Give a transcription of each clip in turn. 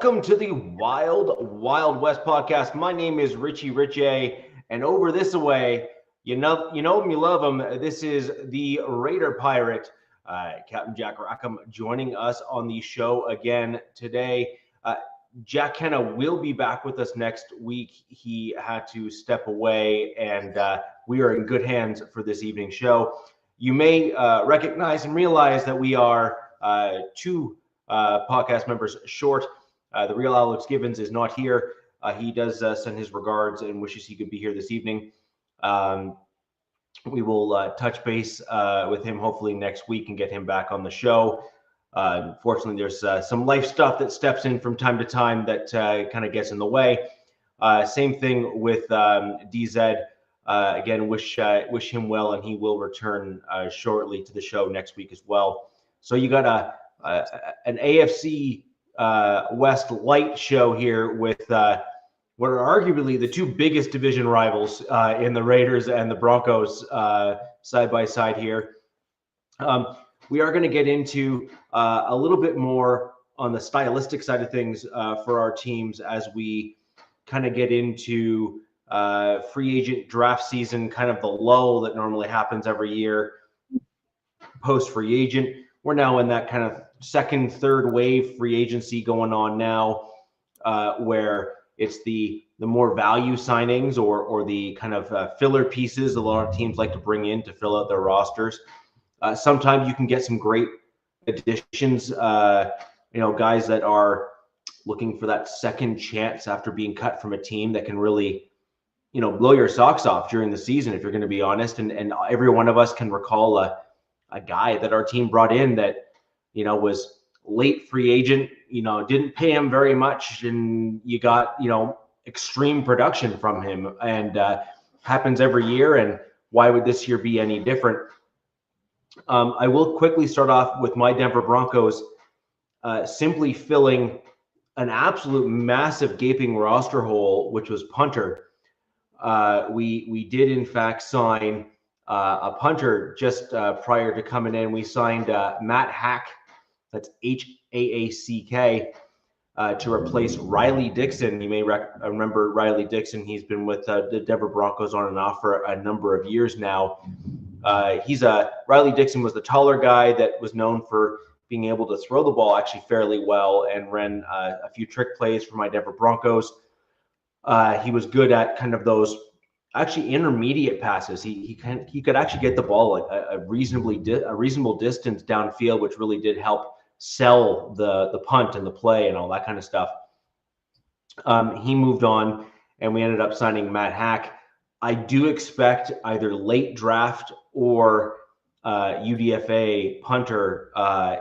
Welcome to the Wild Wild West podcast. My name is Richie Richey, and over this way, you know him, you love him. This is the Raider Pirate, Captain Jack Rackham, joining us on the show again today. Jack Kenna will be back with us next week. He had to step away, and we are in good hands for this evening's show. You may recognize and realize that we are two podcast members short. The real Alex Gibbons is not here. He does send his regards and wishes he could be here this evening. We will touch base with him hopefully next week and get him back on the show. Fortunately, there's some life stuff that steps in from time to time that kind of gets in the way. Same thing with DZ. Again, wish him well, and he will return shortly to the show next week as well. So you got an AFC West light show here with what are arguably the two biggest division rivals in the Raiders and the Broncos side by side here. We are going to get into a little bit more on the stylistic side of things for our teams as we kind of get into free agent draft season, kind of the lull that normally happens every year post free agent. We're now in that kind of second, third wave free agency going on now, where it's the more value signings or the kind of filler pieces a lot of teams like to bring in to fill out their rosters. Sometimes you can get some great additions, guys that are looking for that second chance after being cut from a team that can really, blow your socks off during the season, if you're going to be honest. And every one of us can recall a guy that our team brought in that, was late free agent, didn't pay him very much, and you got, extreme production from him, and happens every year. And why would this year be any different? I will quickly start off with my Denver Broncos simply filling an absolute massive gaping roster hole, which was punter. We did in fact sign a punter just prior to coming in. We signed Matt Hack, that's H-A-A-C-K, to replace Riley Dixon. You may remember Riley Dixon. He's been with the Denver Broncos on and off for a number of years now. Riley Dixon was the taller guy that was known for being able to throw the ball actually fairly well and ran a few trick plays for my Denver Broncos. He was good at kind of those actually intermediate passes. He could actually get the ball a reasonable distance downfield, which really did help sell the punt and the play and all that kind of stuff. He moved on, and we ended up signing Matt Hack. I do expect either late draft or UDFA punter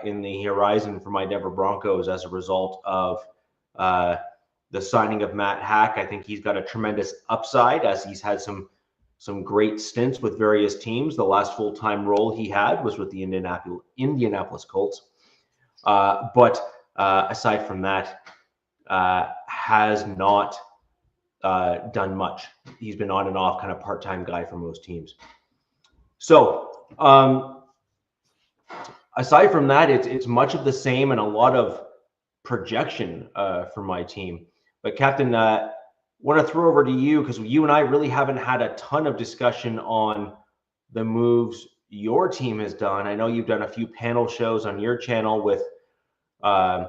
in the horizon for my Denver Broncos as a result of the signing of Matt Hack. I think he's got a tremendous upside, as he's had some great stints with various teams. The last full-time role he had was with the Indianapolis Colts. But aside from that, has not done much. He's been on and off kind of part-time guy for most teams. So aside from that, it's much of the same and a lot of projection for my team. But Captain, want to throw over to you, because you and I really haven't had a ton of discussion on the moves your team has done. I know you've done a few panel shows on your channel with, I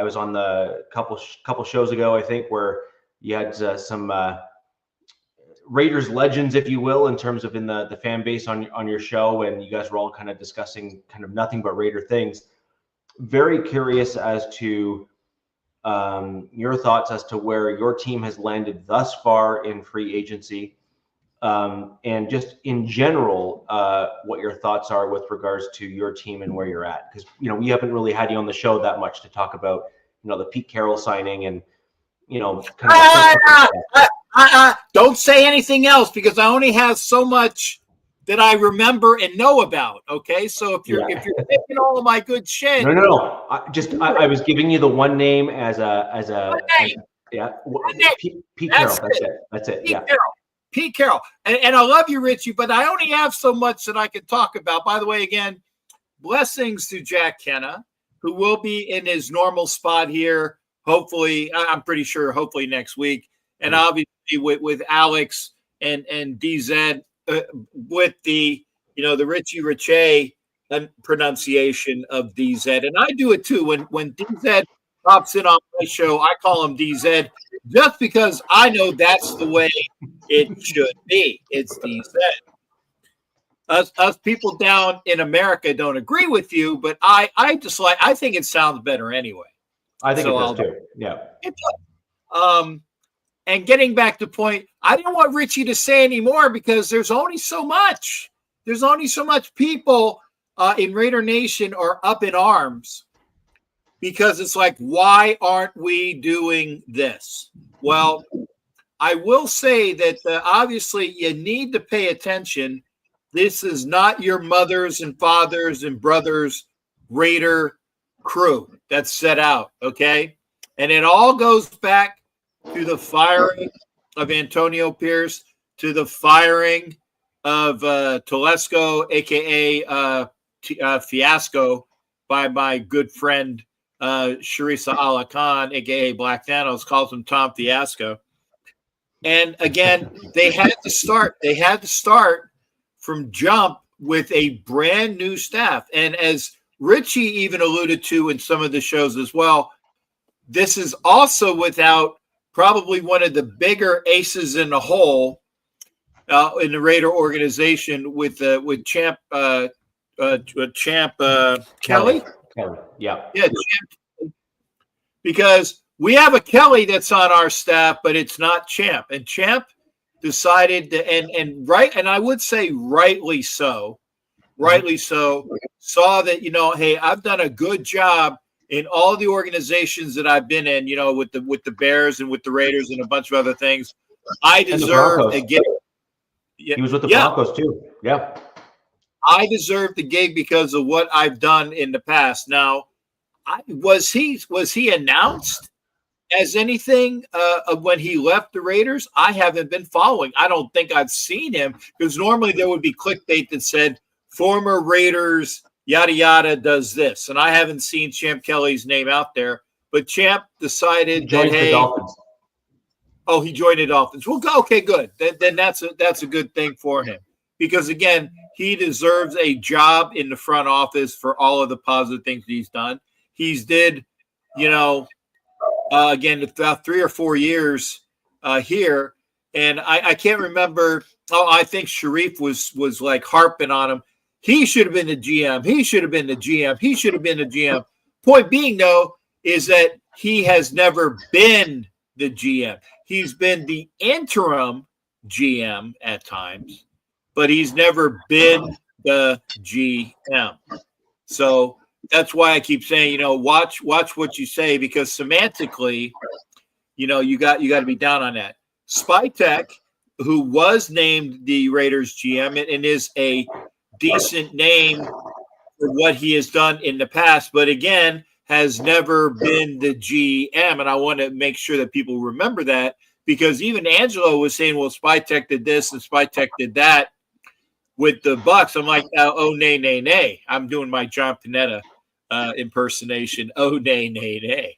was on the couple shows ago, I think, where you had some Raiders legends, if you will, in terms of in the fan base on your show, and you guys were all kind of discussing kind of nothing but Raider things. Very curious as to your thoughts as to where your team has landed thus far in free agency, and just in general, what your thoughts are with regards to your team and where you're at. Because, we haven't really had you on the show that much to talk about, the Pete Carroll signing and, kind of don't say anything else, because I only have so much that I remember and know about. Okay, so if you're taking all of my good shit, no. I was giving you the one name as a Pete Carroll. That's it. Pete Carroll. And I love you, Richie, but I only have so much that I can talk about. By the way, again, blessings to Jack Kenna, who will be in his normal spot here hopefully, I'm pretty sure, hopefully next week. And obviously with Alex and DZ with the, the Richie Riche pronunciation of DZ. And I do it too. When DZ pops in on my show, I call him DZ just because I know that's the way it should be. It's DZ. Us people down in America don't agree with you, but I think it sounds better anyway. I think it does too. Yeah. It does. And getting back to the point, I didn't want Richie to say anymore because there's only so much. There's only so much people in Raider Nation are up in arms because it's like, why aren't we doing this? Well, I will say that obviously you need to pay attention. This is not your mothers and fathers and brothers Raider crew that's set out, okay? And it all goes back to the firing of Antonio Pierce, to the firing of Telesco, a.k.a. Fiasco, by my good friend Sharisa Allah Khan, a.k.a. Black Thanos, calls him Tom Fiasco. And again, they had to start from jump with a brand new staff. And as Richie even alluded to in some of the shows as well, this is also without probably one of the bigger aces in the hole in the Raider organization with Champ Kelly. Yeah. Champ. Because we have a Kelly that's on our staff, but it's not Champ. And Champ decided to, and I would say rightly so, saw that, hey, I've done a good job in all the organizations that I've been in, with the Bears and with the Raiders and a bunch of other things. I deserve a gig. He was with the Broncos too. Yeah. I deserve the gig because of what I've done in the past. Now, was he announced as anything when he left the Raiders? I haven't been following. I don't think I've seen him because normally there would be clickbait that said former Raiders yada yada does this, and I haven't seen Champ Kelly's name out there. But Champ decided that the Dolphins. Oh, he joined the Dolphins. Well, okay, good. Then that's a good thing for him because again, he deserves a job in the front office for all of the positive things he's done. He's did, again, about 3 or 4 years here, and I can't remember. Oh, I think Sharif was like harping on him. He should have been the GM. He should have been the GM. He should have been the GM. Point being, though, is that he has never been the GM. He's been the interim GM at times, but he's never been the GM. So that's why I keep saying, watch what you say, because semantically, you got to be down on that. Spytek, who was named the Raiders GM and is a decent name for what he has done in the past, but again, has never been the GM. And I want to make sure that people remember that, because even Angelo was saying, well, Spytek did this and Spytek did that with the Bucks. I'm like, oh, nay. I'm doing my John Panetta impersonation. Oh, nay.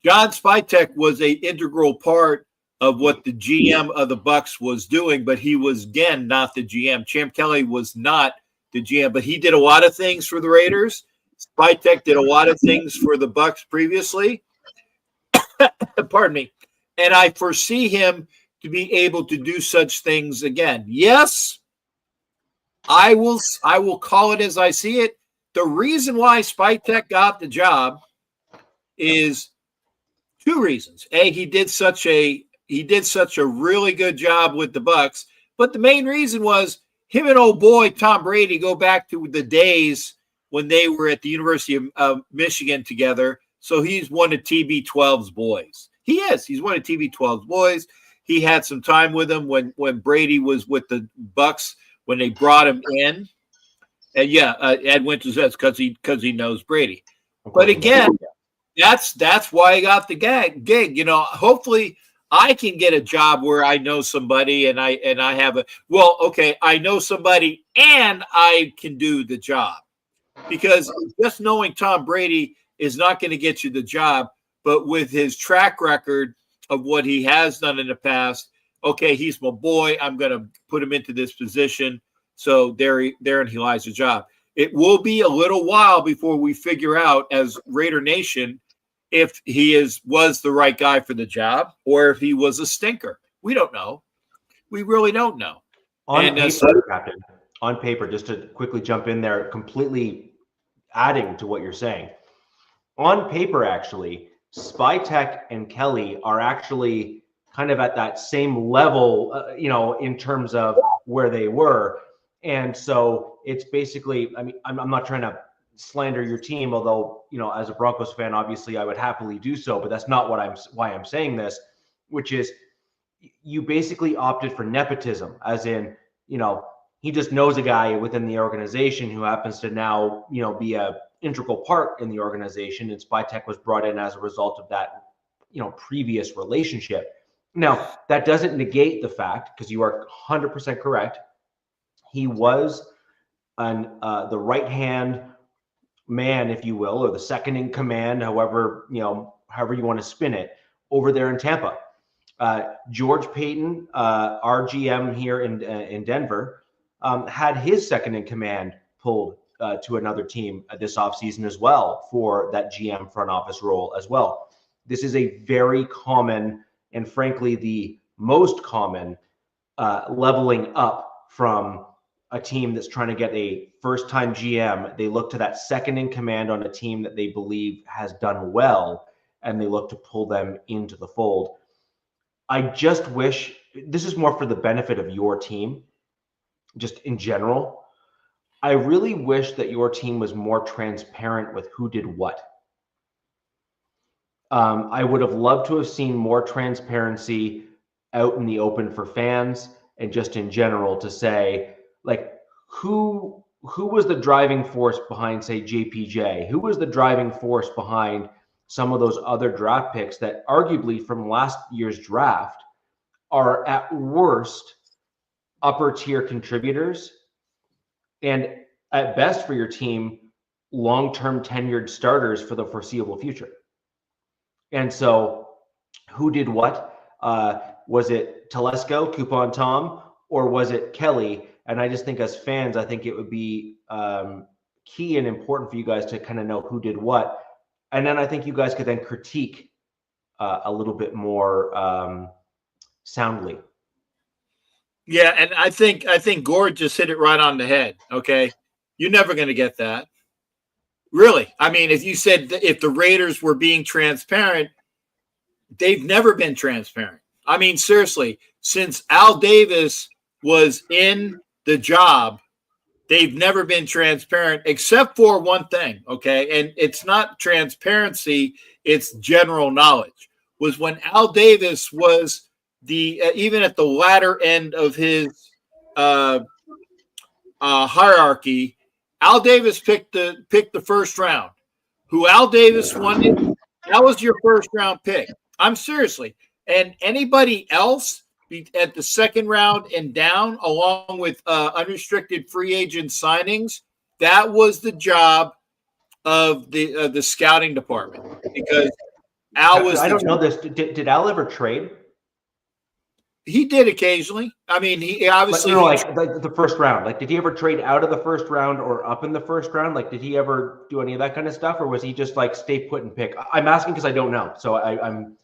John Spytek was an integral part of what the GM of the Bucks was doing, but he was, again, not the GM. Champ Kelly was not the GM, but he did a lot of things for the Raiders. Spytek did a lot of things for the Bucks previously. Pardon me. And I foresee him to be able to do such things again. Yes, I will call it as I see it. The reason why Spytek got the job is 2 reasons. A, he did such a really good job with the Bucks, but the main reason was him and old boy Tom Brady go back to the days when they were at the University of Michigan together. So he's one of TB12's boys. He's one of TB12's boys. He had some time with him when Brady was with the Bucks when they brought him in. And Ed Winters says because he knows Brady. But again, that's why he got the gig. Hopefully I can get a job where I know somebody and I have I know somebody and I can do the job. Because just knowing Tom Brady is not going to get you the job, but with his track record of what he has done in the past, okay, he's my boy. I'm going to put him into this position. So therein he lies a job. It will be a little while before we figure out as Raider Nation if he was the right guy for the job or if he was a stinker. We don't know. We really don't know. Captain, on paper, just to quickly jump in there, completely adding to what you're saying. On paper, actually, Spytek and Kelly are actually kind of at that same level, in terms of where they were. And so it's basically, I mean, I'm not trying to slander your team, although, as a Broncos fan, obviously I would happily do so, but that's not why I'm saying this, which is you basically opted for nepotism, as in, he just knows a guy within the organization who happens to now, be a integral part in the organization. And Spytek was brought in as a result of that, previous relationship. Now, that doesn't negate the fact, because you are 100% correct, he was the right-hand man, if you will, or the second in command, however you want to spin it, over there in Tampa. George Payton, our GM here in Denver, had his second in command pulled to another team this offseason as well for that GM front office role as well. This is a very common, and frankly, the most common leveling up from a team that's trying to get a first-time GM. They look to that second in command on a team that they believe has done well, and they look to pull them into the fold. I just wish, this is more for the benefit of your team, just in general. I really wish that your team was more transparent with who did what. I would have loved to have seen more transparency out in the open for fans and just in general to say, like, who was the driving force behind, say, JPJ? Who was the driving force behind some of those other draft picks that arguably from last year's draft are at worst upper tier contributors and at best for your team, long-term tenured starters for the foreseeable future? And so who did what? Was it Telesco, Coupon Tom, or was it Kelly? And I just think as fans, I think it would be key and important for you guys to kind of know who did what. And then I think you guys could then critique a little bit more soundly. Yeah, and I think Gord just hit it right on the head. Okay, you're never going to get that. Really, I mean, if you said if the Raiders were being transparent, they've never been transparent. I mean, seriously, since Al Davis was in the job, they've never been transparent except for one thing, okay? And it's not transparency, it's general knowledge. Was when Al Davis was even at the latter end of his hierarchy, Al Davis picked the first round. Who Al Davis wanted, that was your first round pick. I'm seriously. And anybody else at the second round and down, along with unrestricted free agent signings, that was the job of the scouting department, because Al was. I don't know this. Did Al ever trade? He did occasionally. I mean, he obviously like the first round. Like, did he ever trade out of the first round or up in the first round? Like, did he ever do any of that kind of stuff, or was he just like stay put and pick? I'm asking because I don't know. So I'm.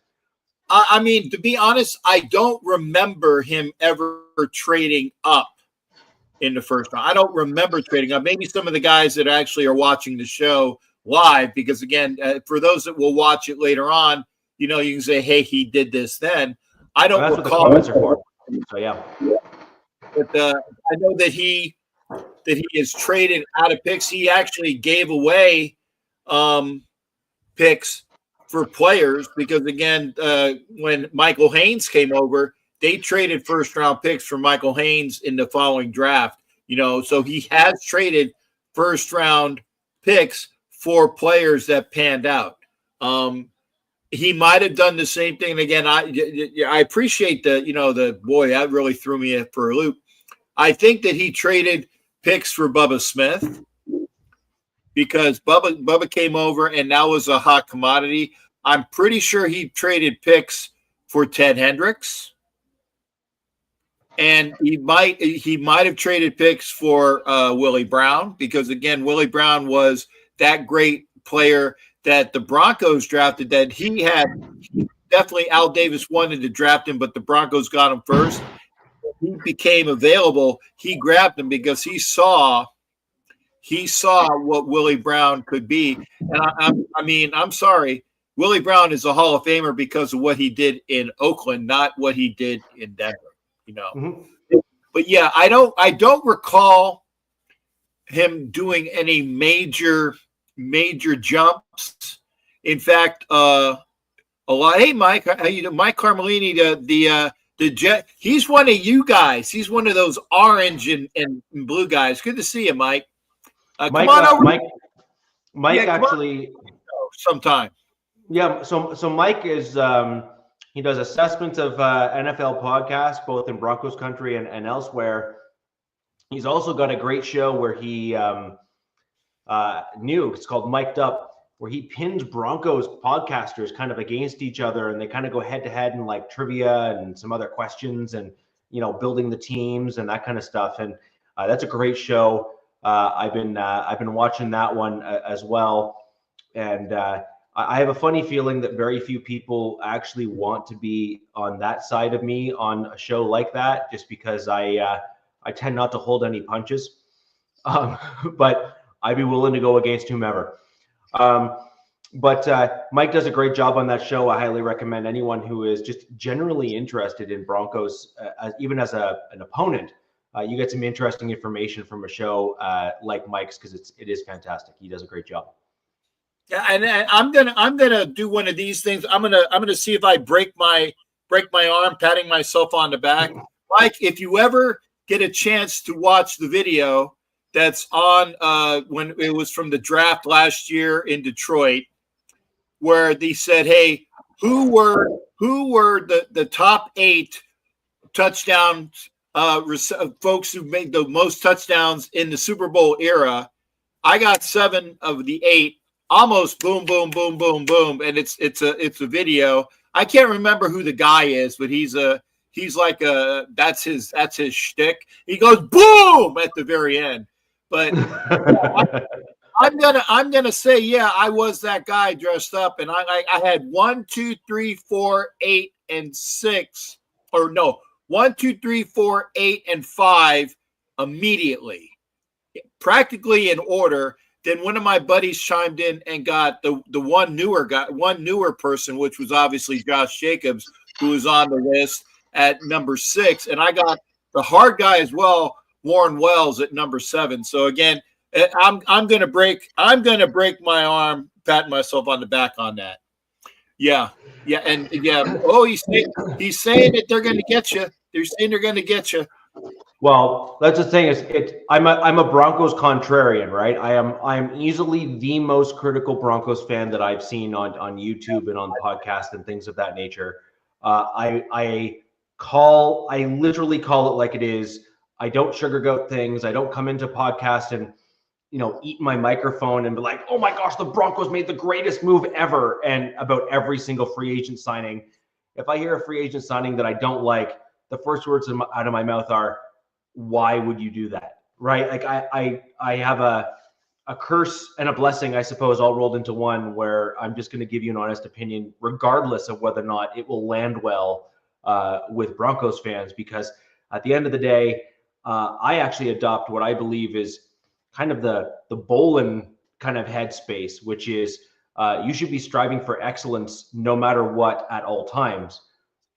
I mean, to be honest, I don't remember him ever trading up in the first round. I don't remember trading up. Maybe some of the guys that actually are watching the show live, because again, for those that will watch it later on, you can say, "Hey, he did this then." I don't recall. What the comments are for. So yeah, but I know that he has traded out of picks. He actually gave away picks for players because, again, when Michael Haynes came over, they traded first-round picks for Michael Haynes in the following draft. So he has traded first-round picks for players that panned out. He might have done the same thing. And again, I appreciate the boy, that really threw me for a loop. I think that he traded picks for Bubba Smith because Bubba came over and that was a hot commodity. I'm pretty sure he traded picks for Ted Hendricks. And he might have traded picks for Willie Brown, because again, Willie Brown was that great player that the Broncos drafted. That he definitely Al Davis wanted to draft him, but the Broncos got him first. He became available. He grabbed him because he saw what Willie Brown could be. And I'm sorry, Willie Brown is a Hall of Famer because of what he did in Oakland, not what he did in Denver. But yeah, I don't recall him doing any major jumps. In fact, a lot. Hey, Mike, how you doing? Mike Carmelini, the Jet. He's one of you guys. He's one of those orange and blue guys. Good to see you, Mike. Come on over. Mike actually sometime. Yeah. So Mike is. He does assessments of NFL podcasts, both in Broncos country and elsewhere. He's also got a great show where he it's called Mic'd Up, where he pins Broncos podcasters kind of against each other, and they kind of go head to head in like trivia and some other questions, and building the teams and that kind of stuff. And that's a great show. I've been watching that one as well, and I have a funny feeling that very few people actually want to be on that side of me on a show like that, just because I tend not to hold any punches. But I'd be willing to go against whomever. But Mike does a great job on that show. I highly recommend anyone who is just generally interested in Broncos, even as an opponent. You get some interesting information from a show like Mike's, because it is fantastic. He does a great job. Yeah, and I'm gonna do one of these things. I'm gonna see if I break my arm, patting myself on the back. Mike, if you ever get a chance to watch the video that's on when it was from the draft last year in Detroit, where they said, "Hey, who were the top 8 touchdowns folks who made the most touchdowns in the Super Bowl era?" I got 7 of the 8. Almost boom, boom, boom, boom, boom, and it's a video. I can't remember who the guy is, but he's like that's his shtick. He goes boom at the very end. But I'm gonna say, yeah, I was that guy dressed up, and I had 1, 2, 3, 4, 8, and 6, or no, 1, 2, 3, 4, 8, and 5 immediately, practically in order. Then one of my buddies chimed in and got the one newer person, which was obviously Josh Jacobs, who was on the list at number 6, and I got the hard guy as well, Warren Wells, at number 7. So again, I'm gonna break my arm, patting myself on the back on that. Yeah, and yeah. Oh, he's saying that they're gonna get you. They're saying they're gonna get you. Well, that's the thing is I'm a Broncos contrarian, right? I am easily the most critical Broncos fan that I've seen on YouTube and on podcasts and things of that nature. I literally call it like it is. I don't sugarcoat things. I don't come into podcast and eat my microphone and be like, oh my gosh, the Broncos made the greatest move ever, and about every single free agent signing. If I hear a free agent signing that I don't like, the first words out of my mouth are, why would you do that? Right? Like I have a curse and a blessing, I suppose, all rolled into one, where I'm just going to give you an honest opinion, regardless of whether or not it will land well with Broncos fans, because at the end of the day, I actually adopt what I believe is kind of the Bolin kind of headspace, which is you should be striving for excellence no matter what at all times.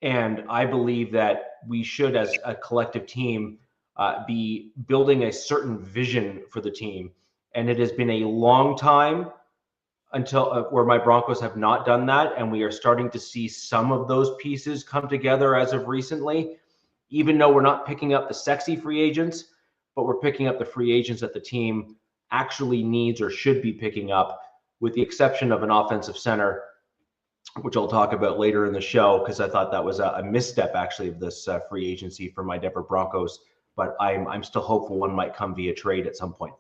And I believe that we should, as a collective team, be building a certain vision for the team. And it has been a long time until where my Broncos have not done that. And we are starting to see some of those pieces come together as of recently, even though we're not picking up the sexy free agents, but we're picking up the free agents that the team actually needs or should be picking up, with the exception of an offensive center, which I'll talk about later in the show, because I thought that was a misstep actually of this free agency for my Denver Broncos. But I'm still hopeful one might come via trade at some point.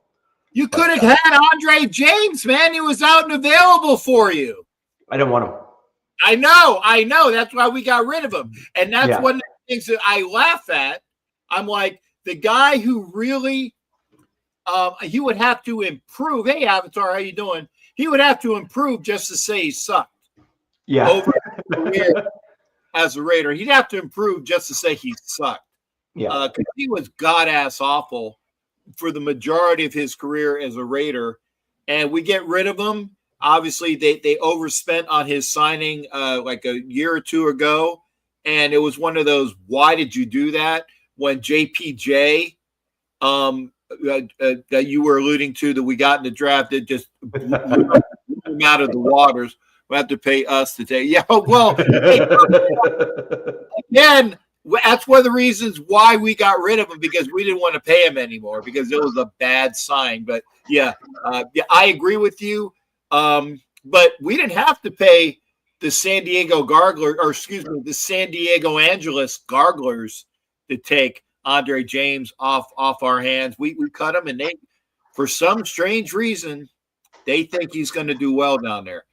You could have had Andre James, man. He was out and available for you. I didn't want him. I know. That's why we got rid of him. And that's one of the things that I laugh at. I'm like, the guy who really, he would have to improve. Hey, Avatar, how you doing? He would have to improve just to say he sucked. Yeah. Over his career as a Raider. He'd have to improve just to say he sucked. Yeah. Because he was god-ass awful for the majority of his career as a Raider. And we get rid of him. Obviously, they overspent on his signing like a year or two ago. And it was one of those, why did you do that? When JPJ, that you were alluding to, that we got in the draft, it just blew him out of the waters. We'll have to pay us to take. Yeah, well, again, that's one of the reasons why we got rid of him, because we didn't want to pay him anymore because it was a bad sign. But yeah, I agree with you. But we didn't have to pay the San Diego the San Diego Angeles Garglers to take Andre James off our hands. We cut him, and they, for some strange reason, they think he's going to do well down there.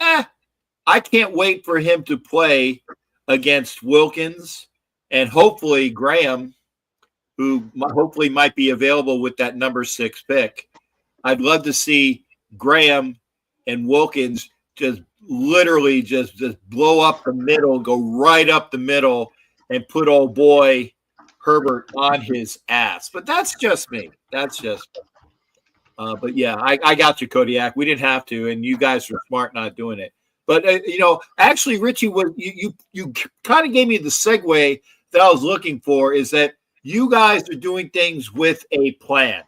I can't wait for him to play against Wilkins and hopefully Graham, who hopefully might be available with that number 6 pick. I'd love to see Graham and Wilkins just literally just blow up the middle, go right up the middle, and put old boy Herbert on his ass. But that's just me. That's just but yeah, I got you, Kodiak. We didn't have to, and you guys were smart not doing it. But actually, Richie, what you kind of gave me the segue that I was looking for, is that you guys are doing things with a plan.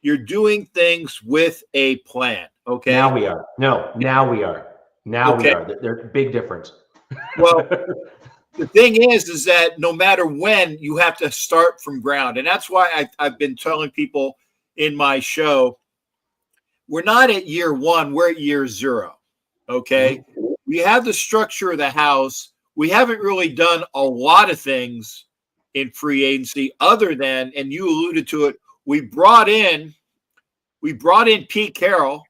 You're doing things with a plan. Okay. Now we are. Now we are. There's a big difference. Well, the thing is that no matter when, you have to start from ground. And that's why I've been telling people in my show, we're not at year 1, we're at year 0. Okay. Mm-hmm. We have the structure of the house. We haven't really done a lot of things in free agency other than, and you alluded to it, we brought in Pete Carroll.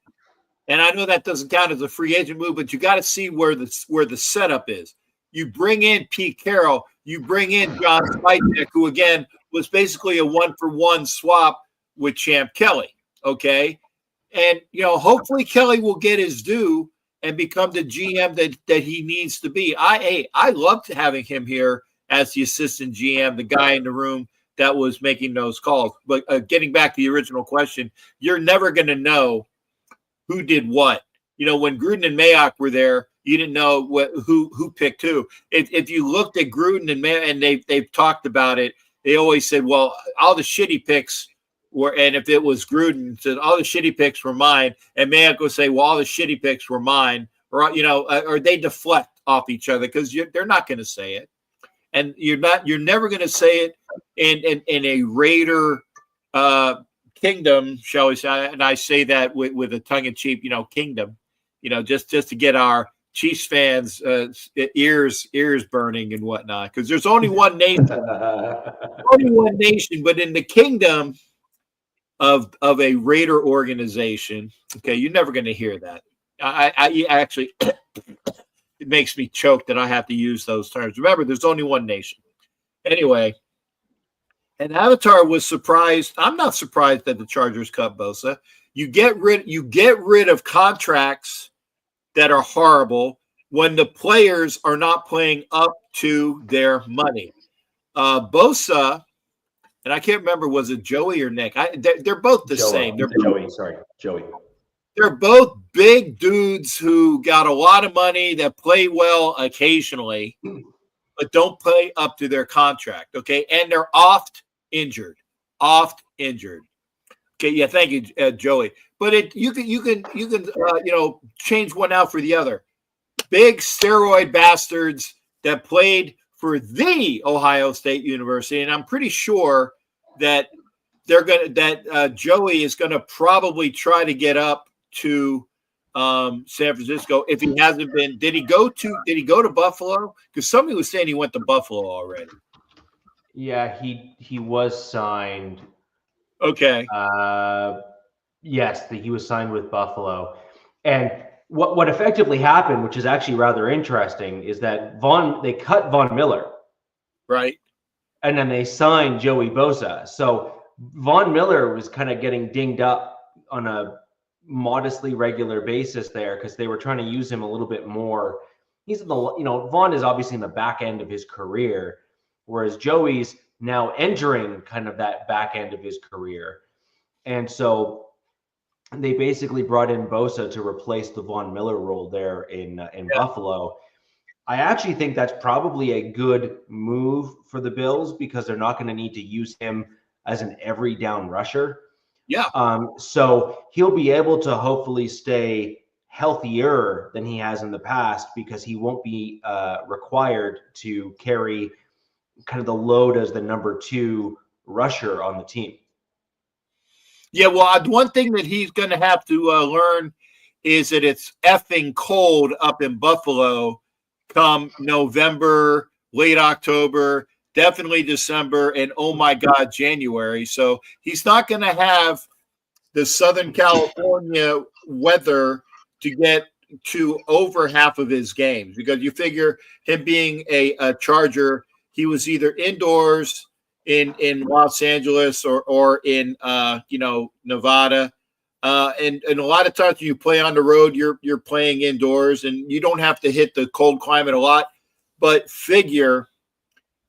And I know that doesn't count as a free agent move, but you got to see where the setup is. You bring in Pete Carroll, you bring in John Spytek, who again was basically a 1-for-1 swap with Champ Kelly. Okay. And hopefully Kelly will get his due and become the GM that he needs to be. I loved having him here as the assistant GM, the guy in the room that was making those calls. But getting back to the original question, you're never going to know who did what. When Gruden and Mayock were there, you didn't know who picked who. If you looked at Gruden and Mayock, and they've talked about it, they always said, well, all the shitty picks were, and if it was Gruden, said all the shitty picks were mine, and Mayock would say, well, all the shitty picks were mine, or they deflect off each other because they're not going to say it, and you're never going to say it in a Raider kingdom, shall we say? And I say that with a tongue in cheek, kingdom, just to get our Chiefs fans ears burning and whatnot, because there's only one nation, but in the kingdom of a Raider organization, okay, you're never going to hear that. I actually, it makes me choke that I have to use those terms. Remember, there's only one nation. Anyway, and Avatar was surprised. I'm not surprised that the Chargers cut Bosa. You get rid of contracts that are horrible when the players are not playing up to their money. Bosa, and I can't remember, was it Joey or Nick? They're both the same. They're Joey. They're both big dudes who got a lot of money that play well occasionally, but don't play up to their contract. Okay, and they're oft injured. Okay, yeah, thank you, Joey. But you can change one out for the other. Big steroid bastards that played for the Ohio State University, and I'm pretty sure that Joey is gonna probably try to get up to San Francisco if he hasn't been. Did he go to Buffalo? Because somebody was saying he went to Buffalo already. Yeah, he was signed. Okay. Yes, he was signed with Buffalo, and what effectively happened, which is actually rather interesting, is that they cut Von Miller. Right. And then they signed Joey Bosa. So Von Miller was kind of getting dinged up on a modestly regular basis there because they were trying to use him a little bit more. He's in the, Von is obviously in the back end of his career, whereas Joey's now entering kind of that back end of his career. And so they basically brought in Bosa to replace the Von Miller role there in Buffalo. I actually think that's probably a good move for the Bills because they're not going to need to use him as an every down rusher. Yeah. So he'll be able to hopefully stay healthier than he has in the past because he won't be required to carry kind of the load as the number 2 rusher on the team. Yeah, well, one thing that he's going to have to learn is that it's effing cold up in Buffalo come November, late October, definitely December, and oh my God, January. So he's not going to have the Southern California weather to get to over half of his games because you figure him being a Charger, he was either indoors in Los Angeles or in Nevada. And a lot of times when you play on the road, you're playing indoors and you don't have to hit the cold climate a lot, but figure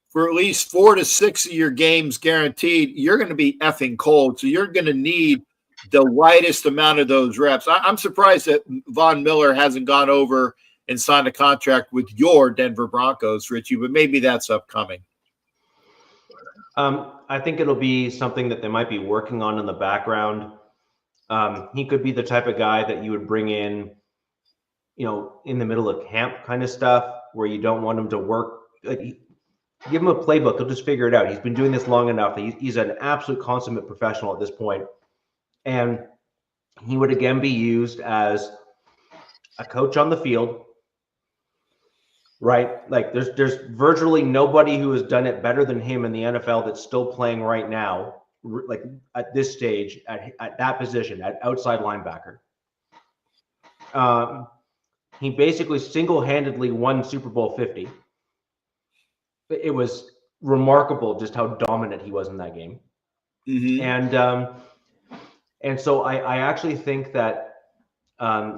for at least 4 to 6 of your games guaranteed, you're going to be effing cold. So you're going to need the lightest amount of those reps. I'm surprised that Von Miller hasn't gone over and signed a contract with your Denver Broncos, Richie, but maybe that's upcoming. I think it'll be something that they might be working on in the background. He could be the type of guy that you would bring in, in the middle of camp kind of stuff where you don't want him to work. Give him a playbook. He'll just figure it out. He's been doing this long enough. He's an absolute consummate professional at this point. And he would again be used as a coach on the field, right? Like there's virtually nobody who has done it better than him in the NFL that's still playing right now, like at this stage, at that position, at outside linebacker. He basically single-handedly won Super Bowl 50. It was remarkable just how dominant he was in that game. Mm-hmm. And so I actually think that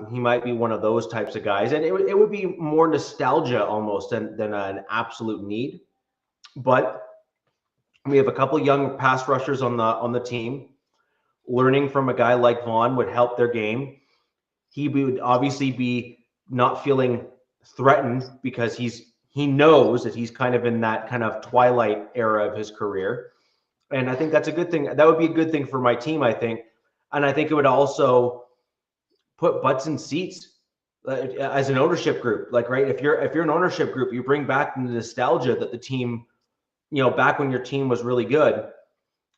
he might be one of those types of guys, and it would be more nostalgia almost than an absolute need. But we have a couple young pass rushers on the team. Learning from a guy like Vaughn would help their game. He would obviously be not feeling threatened because he knows that he's kind of in that kind of twilight era of his career. And I think that's a good thing. That would be a good thing for my team, I think. And I think it would also put butts in seats as an ownership group. Like, right, if you're an ownership group, you bring back the nostalgia that the team, back when your team was really good,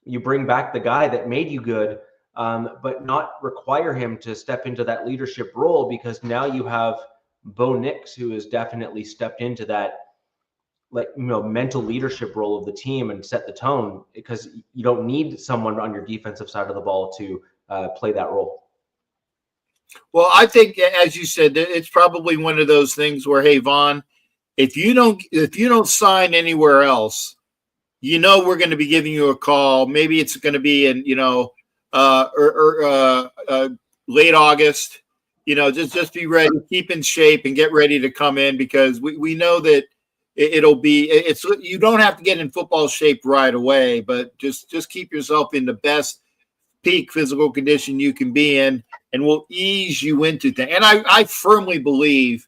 you bring back the guy that made you good, but not require him to step into that leadership role because now you have Bo Nix, who has definitely stepped into that, mental leadership role of the team and set the tone because you don't need someone on your defensive side of the ball to play that role. Well, I think, as you said, it's probably one of those things where, hey, Vaughn, if you don't sign anywhere else, we're going to be giving you a call. Maybe it's going to be in, late August. Just be ready, keep in shape, and get ready to come in because we know that you don't have to get in football shape right away, but just keep yourself in the best peak physical condition you can be in, and we'll ease you into things. And I firmly believe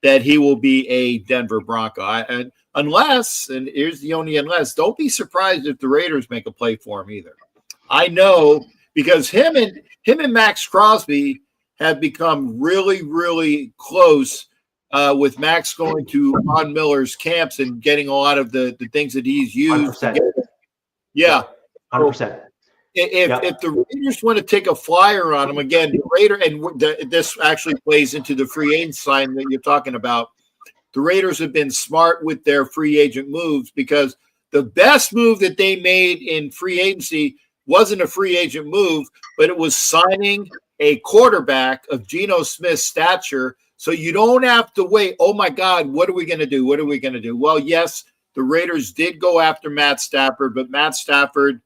that he will be a Denver Bronco. Unless, and here's the only unless, don't be surprised if the Raiders make a play for him either. I know because him and Max Crosby have become really, really close with Max going to Von Miller's camps and getting a lot of the things that he's used. 100%. Yeah. 100%. If the Raiders want to take a flyer on him, again, the Raider, and this actually plays into the free agent sign that you're talking about, the Raiders have been smart with their free agent moves because the best move that they made in free agency wasn't a free agent move, but it was signing a quarterback of Geno Smith's stature, so you don't have to wait. Oh my God, what are we going to do? What are we going to do? Well, yes, the Raiders did go after Matt Stafford, but Matt Stafford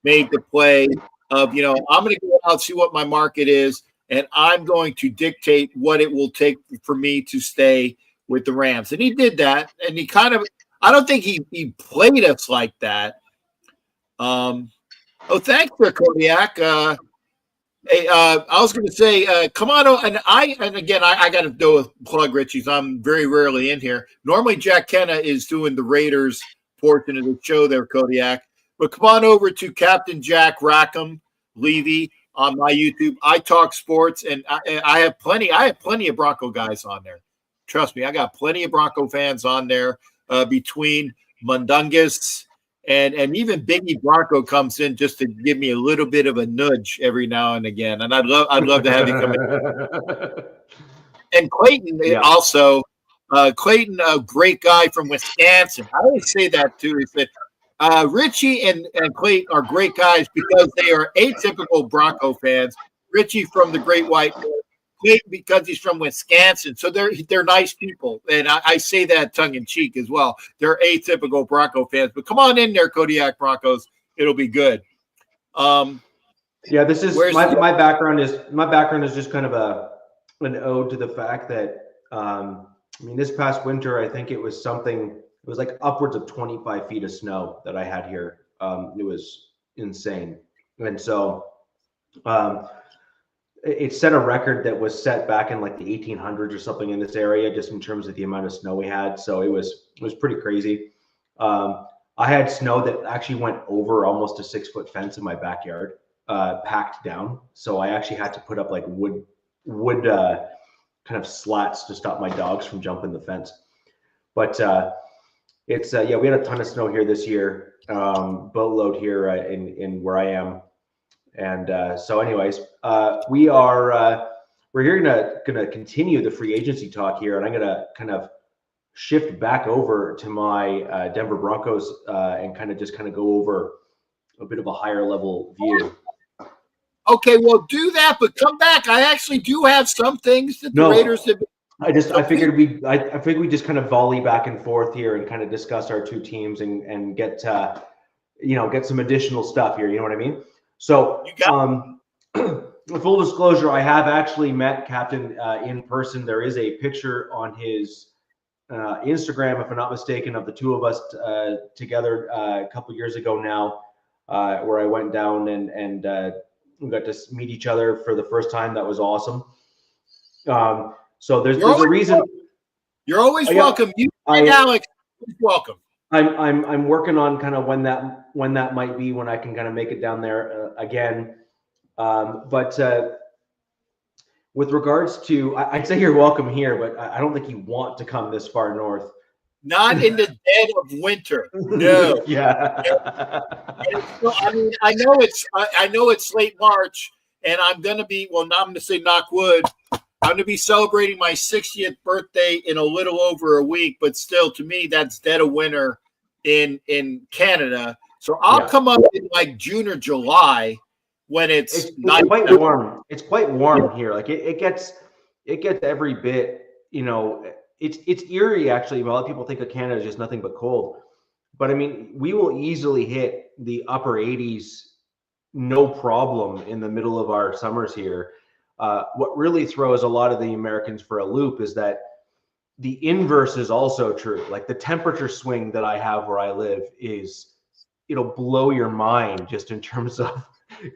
made the play of, I'm going to go out, see what my market is, and I'm going to dictate what it will take for me to stay with the Rams. And he did that, and he kind of, I don't think he played us like that. Thanks for Kodiak. Hey, I was going to say, come on, and again, I got to do a plug, Richie's. I'm very rarely in here. Normally, Jack Kenna is doing the Raiders portion of the show there, Kodiak. But come on over to Captain Jack Rackham Levy on my YouTube. I talk sports, and I have plenty. I have plenty of Bronco guys on there. Trust me, I got plenty of Bronco fans on there. Between Mundungus and even Biggie Bronco comes in just to give me a little bit of a nudge every now and again. And I'd love to have you come in. And Clayton also. Clayton, a great guy from Wisconsin. I always say that too. Is that Richie and Clayton are great guys because they are atypical Bronco fans. Richie from the Great White, Clayton because he's from Wisconsin. So they're nice people. And I say that tongue in cheek as well. They're atypical Bronco fans. But come on in there, Kodiak Broncos. It'll be good. This is my background is just kind of an ode to the fact that this past winter, I think it was like upwards of 25 feet of snow that I had here. It was insane. And so it set a record that was set back in like the 1800s or something in this area, just in terms of the amount of snow we had. So it was pretty crazy. I had snow that actually went over almost a 6-foot fence in my backyard, packed down. So I actually had to put up like wood kind of slats to stop my dogs from jumping the fence. But we had a ton of snow here this year, boatload here in where I am. And so anyways, we're here gonna continue the free agency talk here, and I'm gonna kind of shift back over to my Denver Broncos and kind of go over a bit of a higher level view. Okay, well, do that, but come back. I actually do have some things that the Raiders have. I figured we just kind of volley back and forth here and kind of discuss our two teams and get some additional stuff here. You know what I mean? So, full disclosure, I have actually met Captain in person. There is a picture on his Instagram, if I'm not mistaken, of the two of us together a couple years ago now, where I went down and we got to meet each other for the first time. That was awesome. So there's a reason. You're always welcome. You and Alex, welcome. I'm working on kind of when that might be, when I can kind of make it down there again. But with regards to, I'd say you're welcome here, but I don't think you want to come this far north. Not in the dead of winter. No. Yeah. I know it's late March, and I'm going to be, I'm going to say knock wood. I'm going to be celebrating my 60th birthday in a little over a week, but still, to me, that's dead of winter in Canada. So I'll come up in like June or July when it's quite warm. It's quite warm here. Like it gets every bit, It's eerie, actually. A lot of people think of Canada as just nothing but cold. But, we will easily hit the upper 80s, no problem, in the middle of our summers here. What really throws a lot of the Americans for a loop is that the inverse is also true. Like the temperature swing that I have where I live it'll blow your mind just in terms of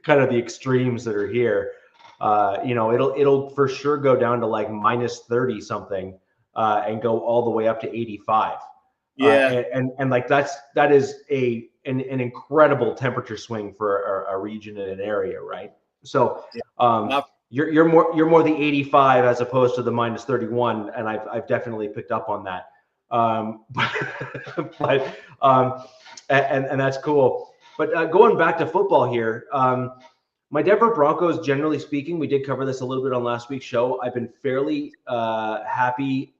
kind of the extremes that are here. It'll for sure go down to like minus 30 something. And go all the way up to 85. Yeah. And like that is an incredible temperature swing for a region and an area, right? So you're more the 85 as opposed to the minus 31, and I've definitely picked up on that. And that's cool. But going back to football here, my Denver Broncos, generally speaking, we did cover this a little bit on last week's show. I've been fairly happy,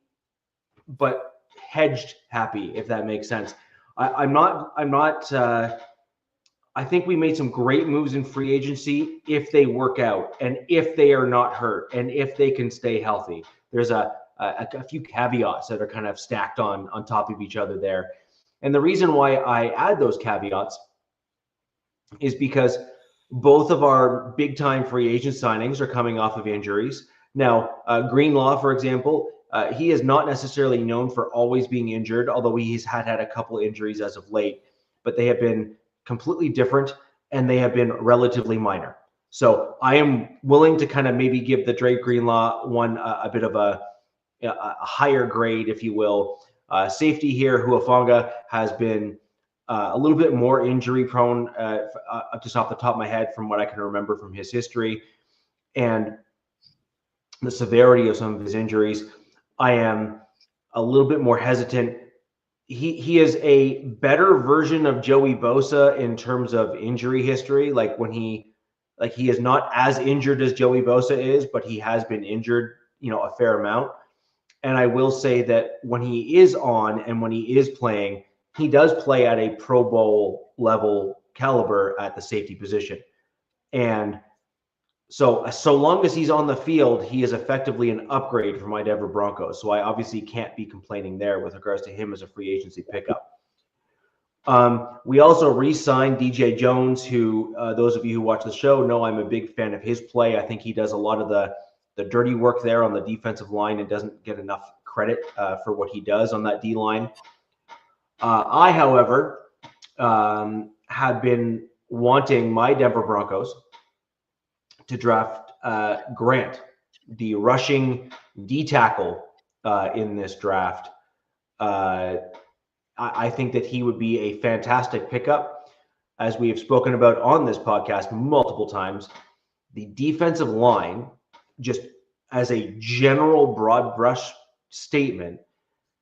but hedged happy, if that makes sense. I I think we made some great moves in free agency if they work out and if they are not hurt and if they can stay healthy. There's a few caveats that are kind of stacked on top of each other there. And the reason why I add those caveats is because both of our big time free agent signings are coming off of injuries. Now, Greenlaw, for example, he is not necessarily known for always being injured, although he's had a couple injuries as of late, but they have been completely different and they have been relatively minor. So I am willing to kind of maybe give the Drake Greenlaw one a bit of a higher grade, if you will. Safety here, Huafonga has been a little bit more injury prone, just off the top of my head from what I can remember from his history and the severity of some of his injuries. I am a little bit more hesitant. He is a better version of Joey Bosa in terms of injury history. Like he is not as injured as Joey Bosa is, but he has been injured, a fair amount. And I will say that when he is on and when he is playing, he does play at a Pro Bowl level caliber at the safety position. And so long as he's on the field, he is effectively an upgrade for my Denver Broncos. So I obviously can't be complaining there with regards to him as a free agency pickup. We also re-signed DJ Jones, who those of you who watch the show know I'm a big fan of his play. I think he does a lot of the dirty work there on the defensive line and doesn't get enough credit for what he does on that D-line. I, however, have been wanting my Denver Broncos to draft Grant, the rushing D tackle in this draft. I think that he would be a fantastic pickup. As we have spoken about on this podcast multiple times, the defensive line, just as a general broad brush statement,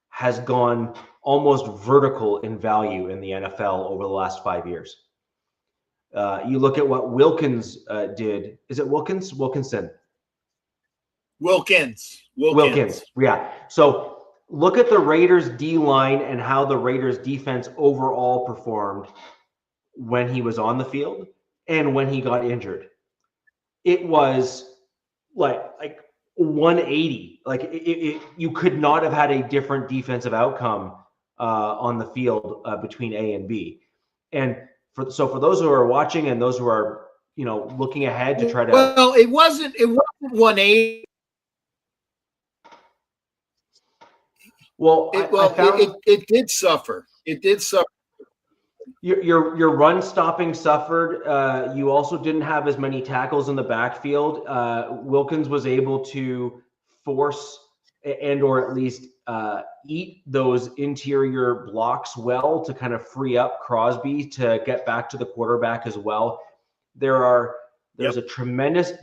has gone almost vertical in value in the NFL over the last 5 years. You look at what Wilkins did. Is it Wilkins? Wilkinson? Wilkins. Yeah. So look at the Raiders D-line and how the Raiders defense overall performed when he was on the field and when he got injured. It was like 180. Like you could not have had a different defensive outcome on the field between A and B. And for those who are watching and those who are, looking ahead to try to. Well, it wasn't 180. Well, it did suffer. It did suffer. Your run stopping suffered. You also didn't have as many tackles in the backfield. Wilkins was able to force and or at least eat those interior blocks well to kind of free up Crosby to get back to the quarterback as well. There's a tremendous,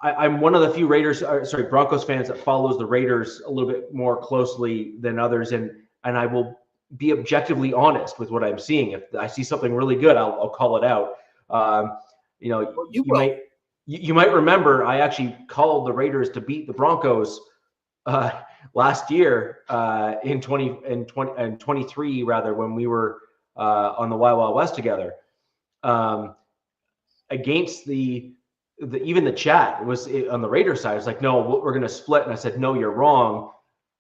I'm one of the few Broncos fans that follows the Raiders a little bit more closely than others. And I will be objectively honest with what I'm seeing. If I see something really good, I'll call it out. You might remember I actually called the Raiders to beat the Broncos last year in 23 rather, when we were on the Wild Wild West together. Against even the chat was on the Raiders side. It's like, no, we're going to split. And I said, no, you're wrong.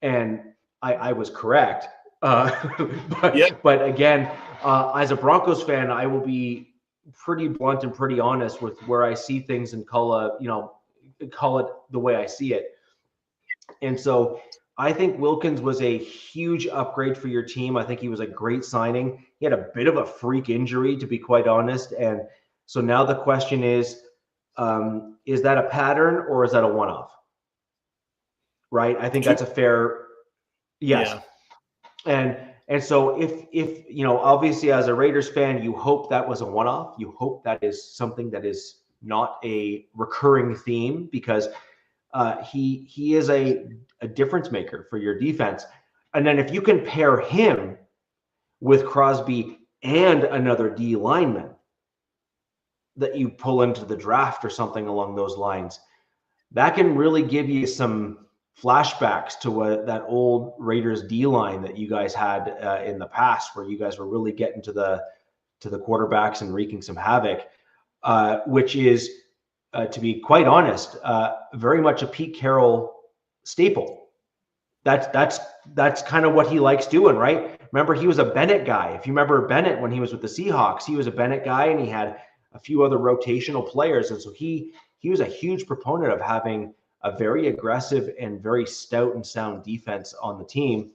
And I was correct. But again, as a Broncos fan, I will be pretty blunt and pretty honest with where I see things and call it the way I see it. And so I think Wilkins was a huge upgrade for your team. I think he was a great signing. He had a bit of a freak injury, to be quite honest. And so now the question is that a pattern or is that a one-off? Right? I think that's a fair yes. Yeah. And so if obviously as a Raiders fan, you hope that was a one-off. You hope that is something that is not a recurring theme, because he is a difference maker for your defense. And then if you can pair him with Crosby and another D lineman that you pull into the draft or something along those lines, that can really give you some flashbacks to what that old Raiders D line that you guys had in the past, where you guys were really getting to to the quarterbacks and wreaking some havoc, which is, to be quite honest, very much a Pete Carroll staple. That's kind of what he likes doing, right? Remember, he was a Bennett guy. If you remember Bennett when he was with the Seahawks, he was a Bennett guy, and he had a few other rotational players, and so he was a huge proponent of having a very aggressive and very stout and sound defense on the team.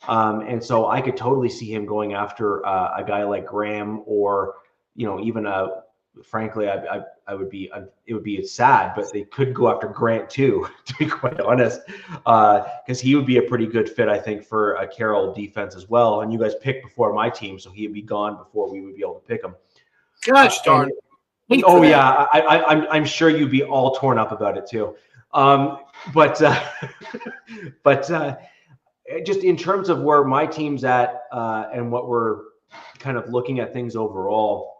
And so I could totally see him going after a guy like Graham, or even frankly, it would be sad, but they could go after Grant too, to be quite honest, because he would be a pretty good fit, I think, for a Carroll defense as well. And you guys picked before my team, so he'd be gone before we would be able to pick him. Gosh darn! Oh yeah, I'm sure you'd be all torn up about it too. But just in terms of where my team's at and what we're kind of looking at things overall.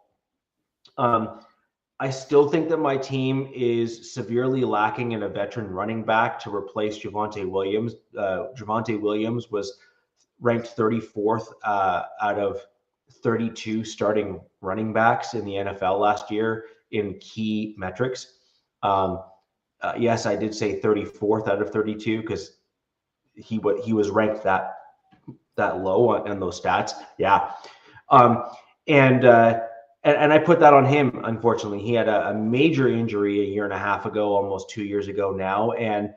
I still think that my team is severely lacking in a veteran running back to replace Javonte Williams. Javonte Williams was ranked 34th out of 32 starting running backs in the NFL last year in key metrics. Yes, I did say 34th out of 32 because he was ranked that low on those stats. Yeah. And I put that on him, unfortunately. He had a major injury a year and a half ago, almost 2 years ago now. And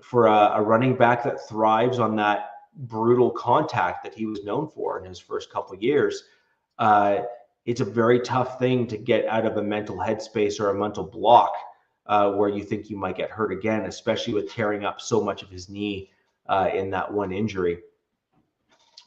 for a running back that thrives on that brutal contact that he was known for in his first couple of years, it's a very tough thing to get out of a mental headspace or a mental block where you think you might get hurt again, especially with tearing up so much of his knee in that one injury.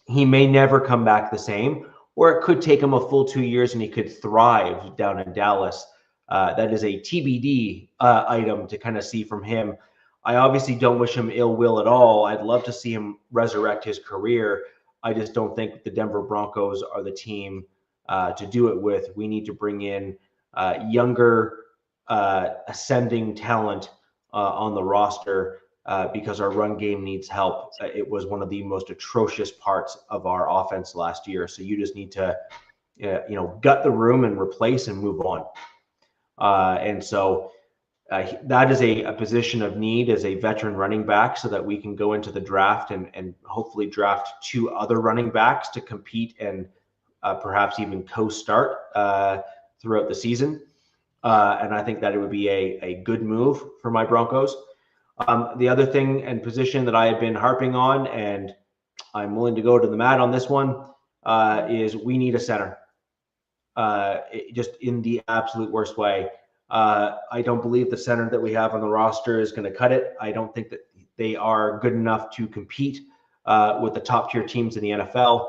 He may never come back the same, or it could take him a full 2 years and he could thrive down in Dallas. That is a TBD item to kind of see from him. I obviously don't wish him ill will at all. I'd love to see him resurrect his career. I just don't think the Denver Broncos are the team to do it with. We need to bring in younger, ascending talent on the roster because our run game needs help. It was one of the most atrocious parts of our offense last year. So you just need to, gut the room and replace and move on. And so that is a position of need as a veteran running back so that we can go into the draft and hopefully draft 2 other running backs to compete and perhaps even co-start throughout the season. And I think that it would be a good move for my Broncos. The other thing and position that I have been harping on, and I'm willing to go to the mat on this one, is we need a center. Just in the absolute worst way. I don't believe the center that we have on the roster is going to cut it. I don't think that they are good enough to compete with the top tier teams in the NFL.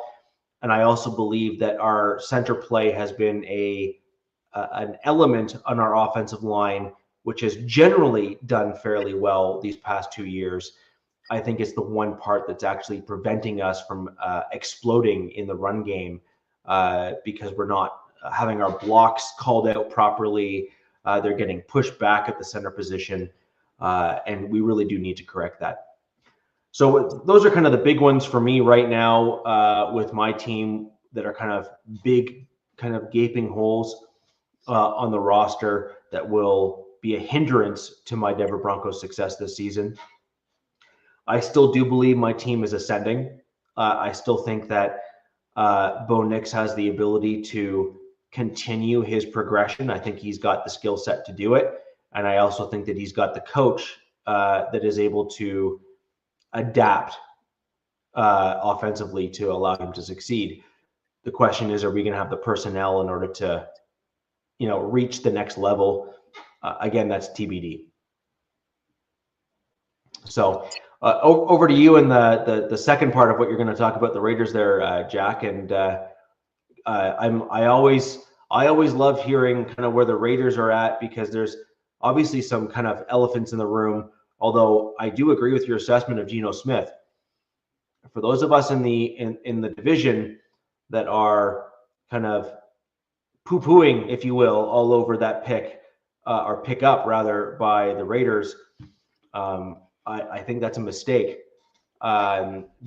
And I also believe that our center play has been an element on our offensive line, which has generally done fairly well these past 2 years. I think it's the one part that's actually preventing us from exploding in the run game because we're not having our blocks called out properly. They're getting pushed back at the center position, and we really do need to correct that. So those are kind of the big ones for me right now with my team that are kind of big, kind of gaping holes on the roster that will be a hindrance to my Denver Broncos success this season. I still do believe my team is ascending. I still think that Bo Nix has the ability to continue his progression. I think he's got the skill set to do it. And I also think that he's got the coach that is able to adapt offensively to allow him to succeed. The question is, are we going to have the personnel in order to, reach the next level? Again, that's TBD. So over to you in the second part of what you're going to talk about the Raiders there, Jack. And I always love hearing kind of where the Raiders are at, because there's obviously some kind of elephants in the room. Although I do agree with your assessment of Geno Smith. For those of us in the division that are kind of poo-pooing, if you will, all over that pick or pick up rather by the Raiders, I think that's a mistake.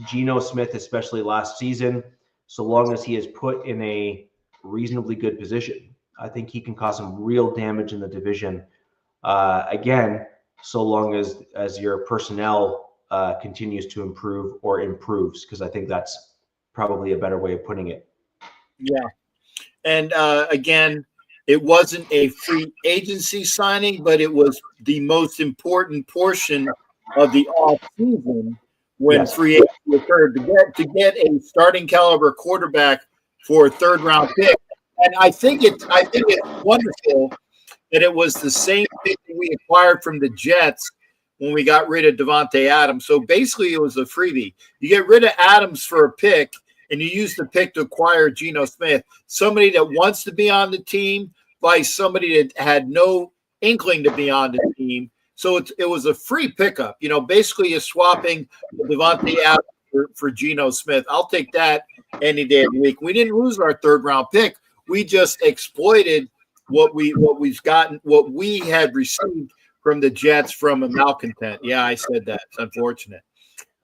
Geno Smith, especially last season, so long as he is put in a reasonably good position. I think he can cause some real damage in the division. Again, so long as your personnel continues to improve or improves, because I think that's probably a better way of putting it. Yeah. And again, it wasn't a free agency signing, but it was the most important portion of the offseason when free agency occurred to get a starting caliber quarterback for a third-round pick. And I think it's wonderful that it was the same pick that we acquired from the Jets when we got rid of Devontae Adams. So basically, it was a freebie. You get rid of Adams for a pick, and you use the pick to acquire Geno Smith, somebody that wants to be on the team by somebody that had no inkling to be on the team. So it was a free pickup. Basically you're swapping Devontae Adams for Geno Smith. I'll take that any day of the week. We didn't lose our third-round pick. We just exploited what we had received from the Jets from a malcontent. Yeah, I said that. It's unfortunate.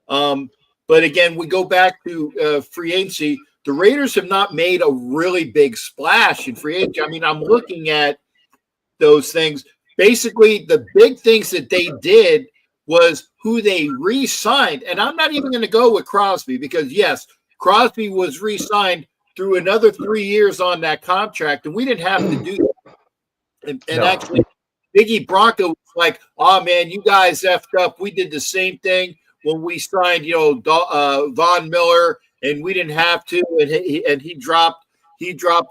But again, we go back to free agency. The Raiders have not made a really big splash in free agency. I mean, I'm looking at those things. Basically, the big things that they did was who they re-signed. And I'm not even going to go with Crosby because, yes, Crosby was re-signed through another 3 years on that contract, and we didn't have to do that. And actually, Biggie Bronco was like, oh, man, you guys effed up. We did the same thing when we signed, Von Miller, and we didn't have to, and he dropped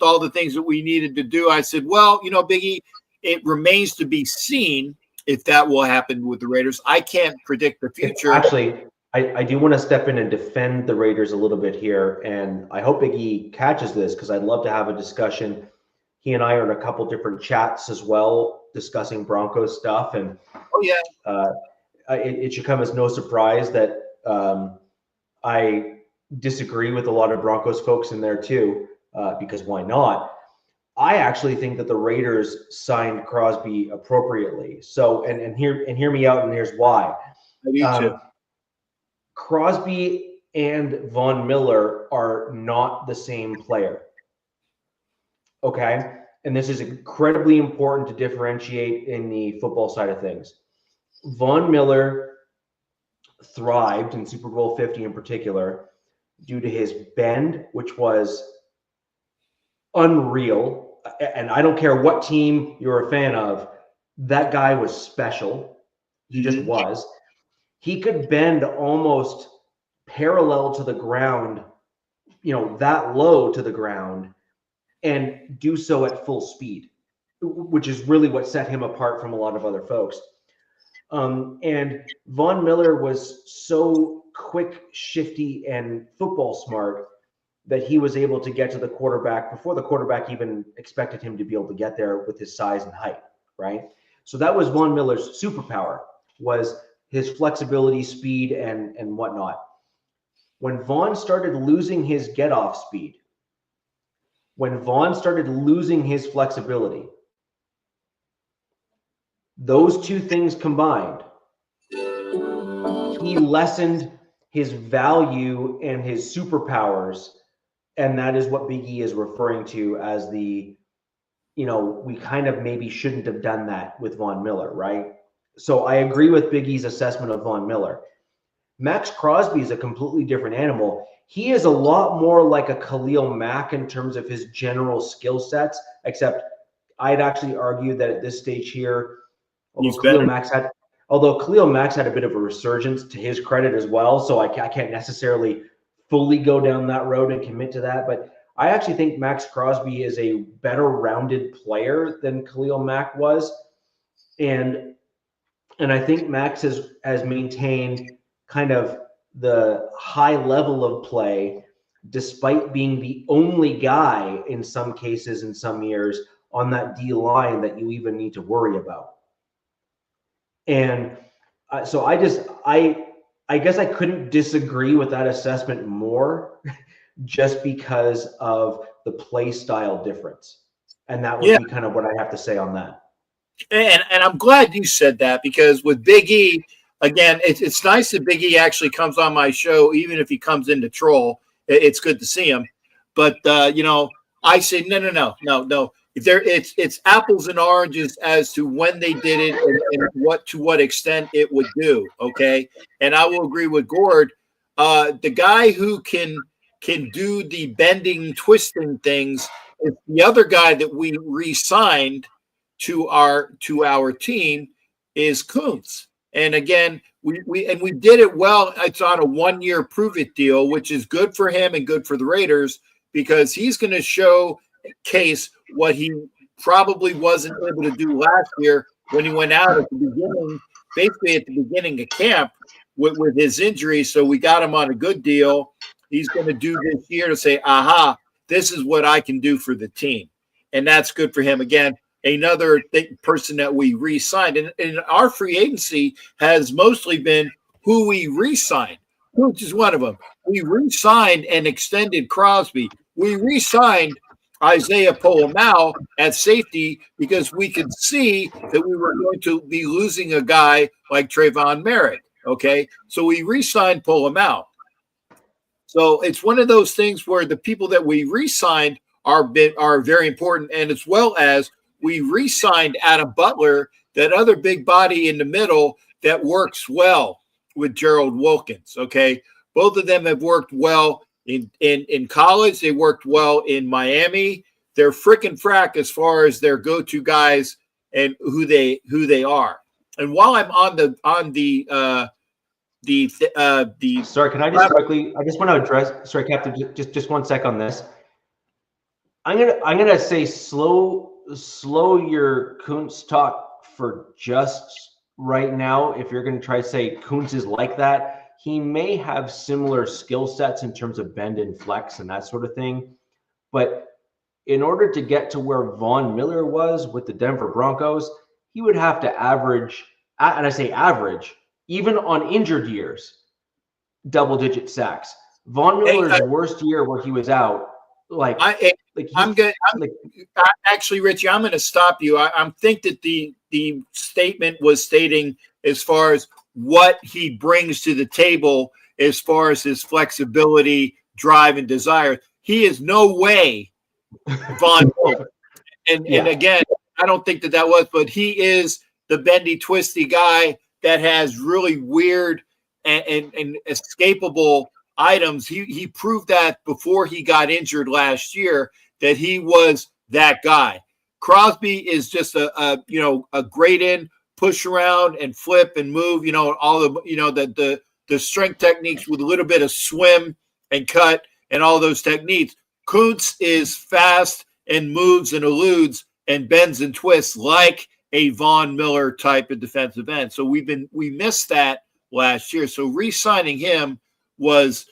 all the things that we needed to do. I said, well, Biggie, it remains to be seen if that will happen with the Raiders. I can't predict the future. Actually, I do want to step in and defend the Raiders a little bit here, and I hope Biggie catches this because I'd love to have a discussion. He and I are in a couple different chats as well, discussing Broncos stuff, and it should come as no surprise that I disagree with a lot of Broncos folks in there too, because why not? I actually think that the Raiders signed Crosby appropriately. So, and hear me out, and here's why. I do too. Crosby and Von Miller are not the same player. Okay? And this is incredibly important to differentiate in the football side of things. Von Miller thrived in Super Bowl 50 in particular due to his bend, which was unreal. And I don't care what team you're a fan of, that guy was special. He just was. He could bend almost parallel to the ground, that low to the ground, and do so at full speed, which is really what set him apart from a lot of other folks. And Von Miller was so quick, shifty, and football smart that he was able to get to the quarterback before the quarterback even expected him to be able to get there with his size and height, right? So that was Von Miller's superpower, was his flexibility, speed, and whatnot. When Von started losing his get-off speed, when Von started losing his flexibility, those two things combined, he lessened his value and his superpowers. And that is what Big E is referring to as we kind of maybe shouldn't have done that with Von Miller, right? So I agree with Big E's assessment of Von Miller. Max Crosby is a completely different animal. He is a lot more like a Khalil Mack in terms of his general skill sets, except I'd actually argue that at this stage here, although Khalil Mack's had a bit of a resurgence to his credit as well, so I can't necessarily fully go down that road and commit to that. But I actually think Max Crosby is a better rounded player than Khalil Mack was. And I think Max has maintained kind of the high level of play, despite being the only guy in some cases, in some years, on that D line that you even need to worry about. And so I guess I couldn't disagree with that assessment more just because of the play style difference. And that would be kind of what I have to say on that. And I'm glad you said that, because with Big E, again, it's nice that Big E actually comes on my show, even if he comes in to troll. It's good to see him. But, I say no. It's apples and oranges as to when they did it and what extent it would do. Okay, and I will agree with Gord. The guy who can do the bending, twisting things is the other guy that we re-signed to our team is Kuntz. And again, we did it well. It's on a 1-year prove it deal, which is good for him and good for the Raiders because he's going to showcase what he probably wasn't able to do last year when he went out at the beginning, basically at the beginning of camp with his injury. So we got him on a good deal. He's going to do this year to say, aha, this is what I can do for the team. And that's good for him. Again, another person that we re-signed. And our free agency has mostly been who we re-signed, which is one of them. We re-signed and extended Crosby. We re-signed Isaiah Polamau at safety because we could see that we were going to be losing a guy like Trayvon Merritt. Okay, so we re-signed Polamau. So it's one of those things where the people that we re-signed are very important, and as well as we re-signed Adam Butler, that other big body in the middle that works well with Gerald Wilkins. Okay, both of them have worked well in college. They worked well in Miami. They're frickin' frack as far as their go-to guys and who they are. And while I'm on the sorry, can I just quickly? I just want to address. Sorry, Captain. Just 1 sec on this. I'm gonna say slow your Kuntz talk for just right now. If you're gonna try to say Kuntz is like that, he may have similar skill sets in terms of bend and flex and that sort of thing. But in order to get to where Von Miller was with the Denver Broncos, he would have to average, and I say average, even on injured years, double-digit sacks. Von Miller's worst year where he was out, actually, Richie, I'm going to stop you. I think that the statement was stating as far as what he brings to the table, as far as his flexibility, drive, and desire. He is no way Von Miller. And again, I don't think that was, but he is the bendy, twisty guy that has really weird and escapable items. He proved that before he got injured last year that he was that guy. Crosby is just a great in, push around and flip and move, all the strength techniques with a little bit of swim and cut and all those techniques. Kuntz is fast and moves and eludes and bends and twists like a Von Miller type of defensive end. So we missed that last year. So re-signing him was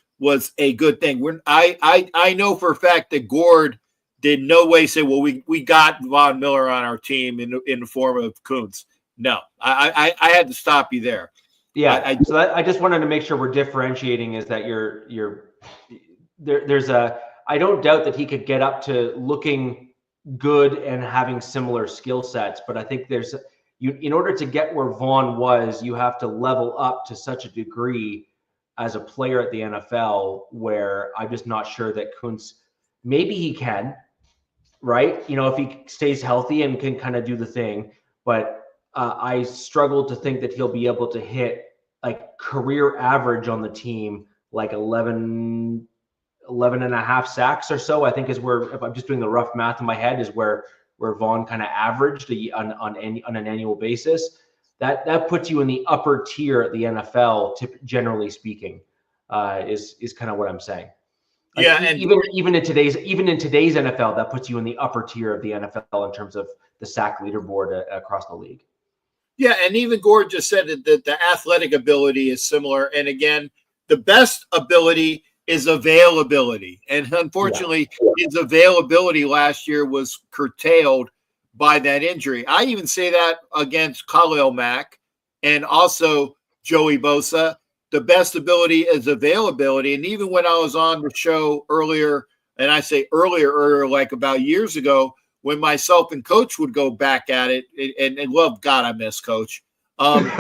a good thing. I know for a fact that Gord did no way say, well, we got Von Miller on our team in the form of Kuntz. No, I had to stop you there. Yeah, I just wanted to make sure we're differentiating is that there's I don't doubt that he could get up to looking good and having similar skill sets, but I think in order to get where Vaughn was, you have to level up to such a degree as a player at the NFL where I'm just not sure that Kuntz, maybe he can, right? If he stays healthy and can kind of do the thing, but I struggle to think that he'll be able to hit like career average on the team, like 11 and a half sacks or so, I think is where, if I'm just doing the rough math in my head, is where Vaughn kind of averaged on an annual basis. That puts you in the upper tier at the NFL, generally speaking, is kind of what I'm saying. Like, yeah, and even in today's NFL, that puts you in the upper tier of the NFL in terms of the sack leaderboard across the league. Yeah, and even Gord just said that the athletic ability is similar, and again, the best ability is availability. And unfortunately, his availability last year was curtailed by that injury. I even say that against Khalil Mack and also Joey Bosa. The best ability is availability. And even when I was on the show earlier, and I say earlier, like about years ago, when myself and Coach would go back at it, and love God, I miss Coach. It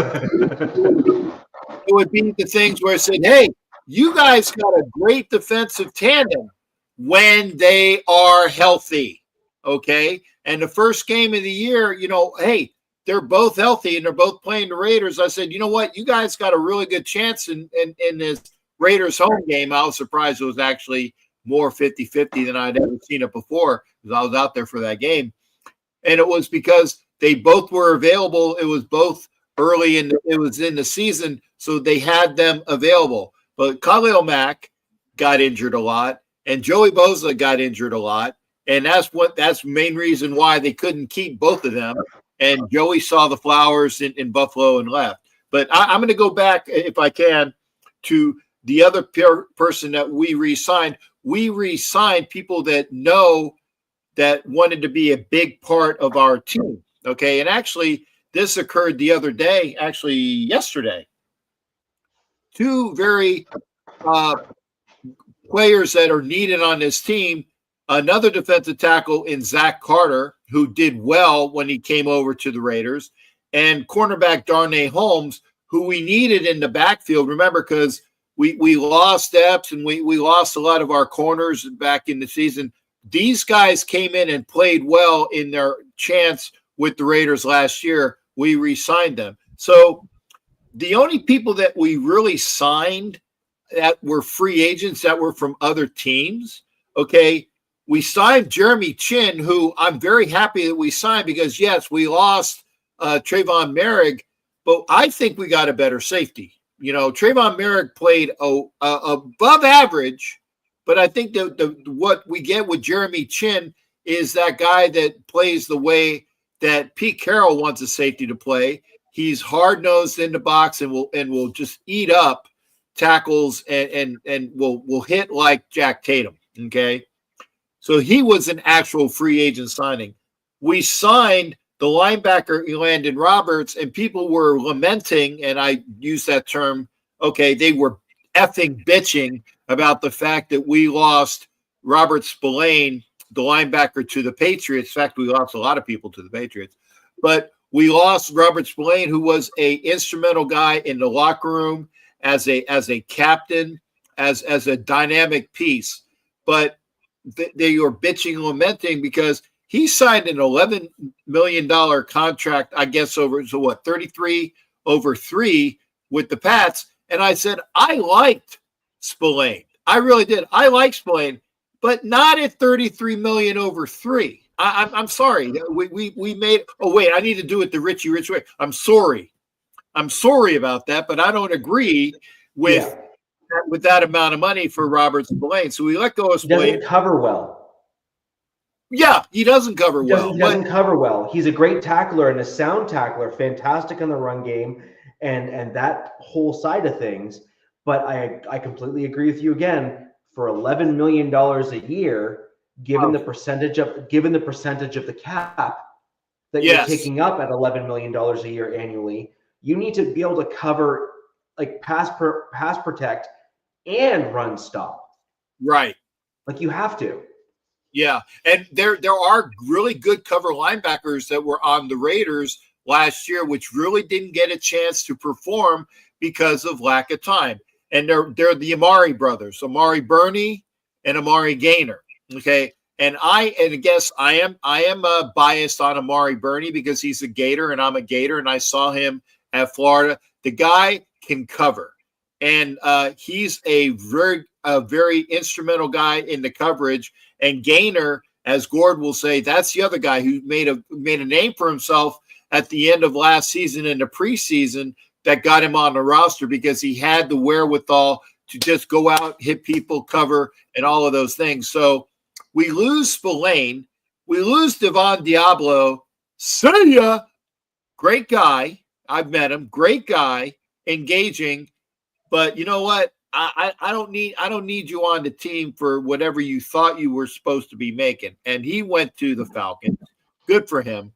would be the things where I said, hey, you guys got a great defensive tandem. when they are healthy. Okay. And the first game of the year, hey, they're both healthy and they're both playing the Raiders. I said, you know what? You guys got a really good chance in this Raiders home game. I was surprised it was actually more 50-50 than I'd ever seen it before, because I was out there for that game. And it was because they both were available. It was both early it was in the season, so they had them available. But Khalil Mack got injured a lot, and Joey Bosa got injured a lot. And that's the main reason why they couldn't keep both of them. And Joey saw the flowers in Buffalo and left. But I'm going to go back, if I can, to the other person that we re-signed. We re-signed people that wanted to be a big part of our team. Okay. And actually, this occurred the other day, actually yesterday. Two very players that are needed on this team. Another defensive tackle in Zach Carter, who did well when he came over to the Raiders, and cornerback Darnay Holmes, who we needed in the backfield. Remember, because we lost Epps and we lost a lot of our corners back in the season. These guys came in and played well in their chance with the Raiders last year. We re-signed them. So the only people that we really signed that were free agents that were from other teams, okay, we signed Jeremy Chin, who I'm very happy that we signed because, yes, we lost Trayvon Merrick, but I think we got a better safety. Trayvon Merrick played above average, but I think what we get with Jeremy Chin is that guy that plays the way that Pete Carroll wants a safety to play. He's hard-nosed in the box and will just eat up tackles and will hit like Jack Tatum, okay? So he was an actual free agent signing. We signed the linebacker Elandon Roberts, and people were lamenting, and I use that term, okay, they were effing bitching about the fact that we lost Robert Spillane, the linebacker, to the Patriots. In fact, we lost a lot of people to the Patriots. But we lost Robert Spillane, who was an instrumental guy in the locker room as a captain, as a dynamic piece. But they were bitching and lamenting because he signed an $11 million contract, I guess, over 33 over 3 with the Pats. And I said, I liked Spillane. I really did. I like Spillane, but not at 33 million over 3. I'm sorry. We made. Oh wait, I need to do it the Richie Rich way. I'm sorry about that, but I don't agree with that amount of money for Robert Spillane. So we let go of Spillane. He doesn't cover well. Yeah, he doesn't cover well. He doesn't cover well. He's a great tackler and a sound tackler, fantastic in the run game and that whole side of things. But I completely agree with you again. For $11 million a year, given the percentage of the cap that you're taking up at $11 million a year annually, you need to be able to cover like pass protect and run stop. Right. Like you have to. Yeah. And there are really good cover linebackers that were on the Raiders last year, which really didn't get a chance to perform because of lack of time. And they're the Amari brothers, Amari Burney and Amari Gaynor. Okay. And I guess I am biased on Amari Burney because he's a Gator and I'm a Gator and I saw him at Florida. The guy can cover. And he's a very instrumental guy in the coverage. And Gaynor, as Gord will say, that's the other guy who made a name for himself at the end of last season and the preseason that got him on the roster because he had the wherewithal to just go out, hit people, cover, and all of those things. So we lose Spillane. We lose Devon Diablo. See ya. Great guy. I've met him. Great guy. Engaging. But you know what? I don't need you on the team for whatever you thought you were supposed to be making. And he went to the Falcons. Good for him.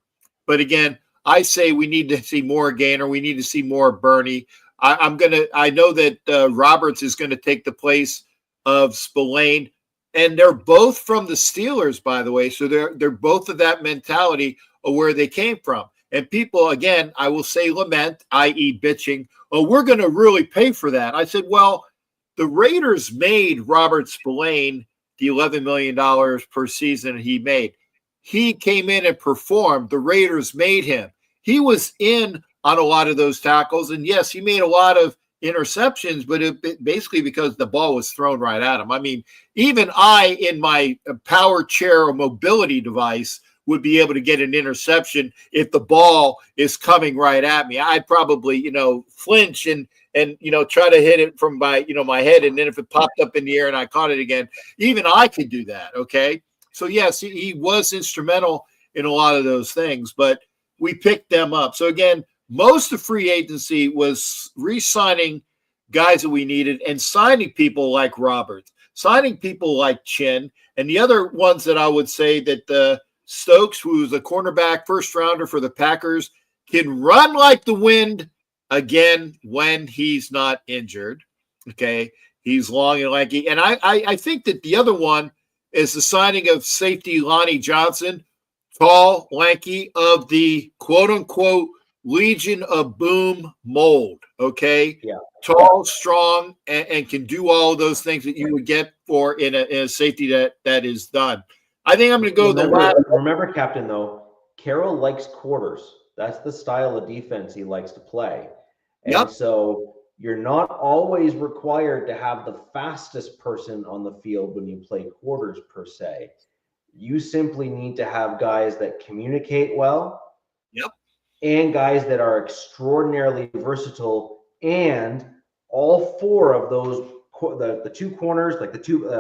But again, I say we need to see more Gaynor. We need to see more Burney. I know that Roberts is going to take the place of Spillane, and they're both from the Steelers, by the way. So they're both of that mentality of where they came from. And people, again, I will say lament, i.e. bitching. Oh, we're going to really pay for that. I said, well, the Raiders made Robert Spillane the $11 million per season he made. He came in and performed. The Raiders made him. He was in on a lot of those tackles. And yes, he made a lot of interceptions, but it basically because the ball was thrown right at him. I mean, even I, in my power chair or mobility device, would be able to get an interception if the ball is coming right at me. I'd probably, flinch and try to hit it from my head. And then if it popped up in the air and I caught it again, even I could do that. Okay. So yes, he was instrumental in a lot of those things, but we picked them up. So again, most of free agency was re-signing guys that we needed and signing people like Roberts, signing people like Chin, and the other ones that I would say that the Stokes, who's a cornerback first rounder for the Packers, can run like the wind again when he's not injured. Okay. He's long and lanky. And I think that the other one is the signing of safety Lonnie Johnson, tall, lanky, of the quote-unquote Legion of Boom mold, okay? Yeah. Tall, strong, and can do all of those things that you would get for in a safety that is done. I think I'm going to go Remember, Captain, though, Carroll likes quarters. That's the style of defense he likes to play. And so you're not always required to have the fastest person on the field when you play quarters per se. You simply need to have guys that communicate well. Yep. And guys that are extraordinarily versatile, and all four of those, the two corners, like the two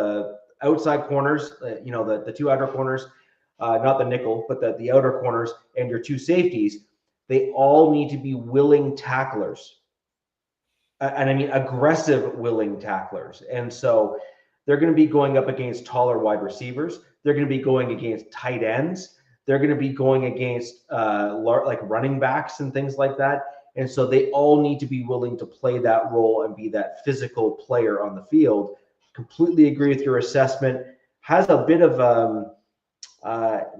outside corners, the two outer corners, not the nickel, but the outer corners, and your two safeties, they all need to be willing tacklers. And I mean aggressive willing tacklers. And so they're going to be going up against taller wide receivers. They're going to be going against tight ends. They're going to be going against like running backs and things like that. And so they all need to be willing to play that role and be that physical player on the field. Completely agree with your assessment. Has a bit of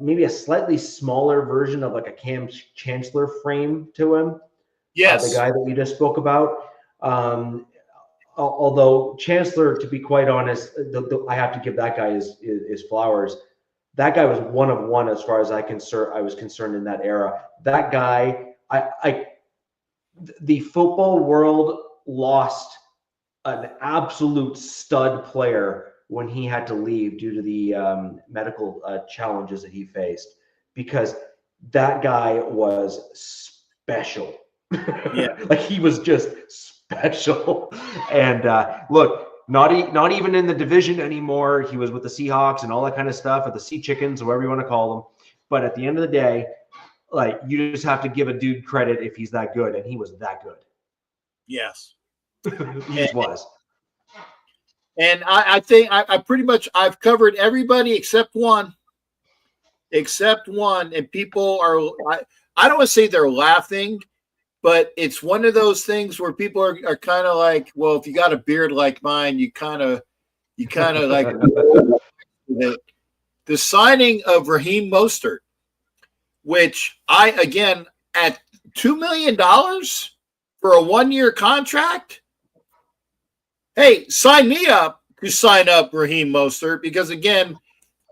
maybe a slightly smaller version of like a Cam Chancellor frame to him. Yes. The guy that we just spoke about. Although Chancellor, to be quite honest, I have to give that guy his flowers. That guy was one of one as far as I was concerned in that era. That guy, the football world lost an absolute stud player when he had to leave due to the medical challenges that he faced, because that guy was special. Yeah. Like he was just special. And look, not even in the division anymore. He was with the Seahawks and all that kind of stuff, or the Sea Chickens, whatever you want to call them. But at the end of the day, like, you just have to give a dude credit if he's that good, and he was that good. Yes. He just was. And I think I pretty much I've covered everybody except one. And people are, I don't want to say they're laughing, but it's one of those things where people are kind of like, well, if you got a beard like mine, you kind of like the signing of Raheem Mostert, which again, at $2 million for a 1-year contract. Hey, sign me up to sign up Raheem Mostert, because again,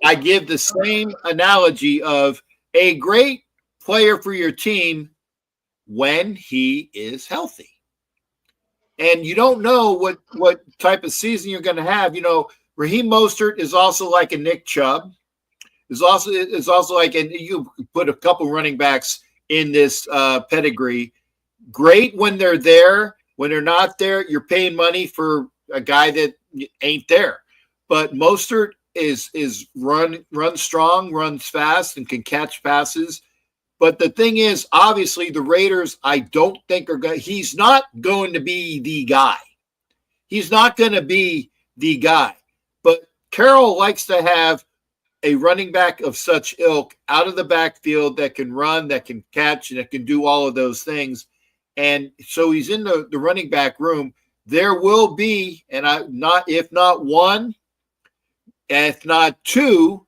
I give the same analogy of a great player for your team when he is healthy. And you don't know what type of season you're going to have. Raheem Mostert is also like a Nick Chubb. Is also like, and you put a couple running backs in this pedigree. Great when they're there. When they're not there, you're paying money for a guy that ain't there. But Mostert is runs strong, runs fast, and can catch passes. But the thing is, obviously, the Raiders, I don't think he's not going to be the guy. He's not going to be the guy. But Carroll likes to have a running back of such ilk out of the backfield that can run, that can catch, and that can do all of those things. And so he's in the running back room. There will be, and if not one, if not two,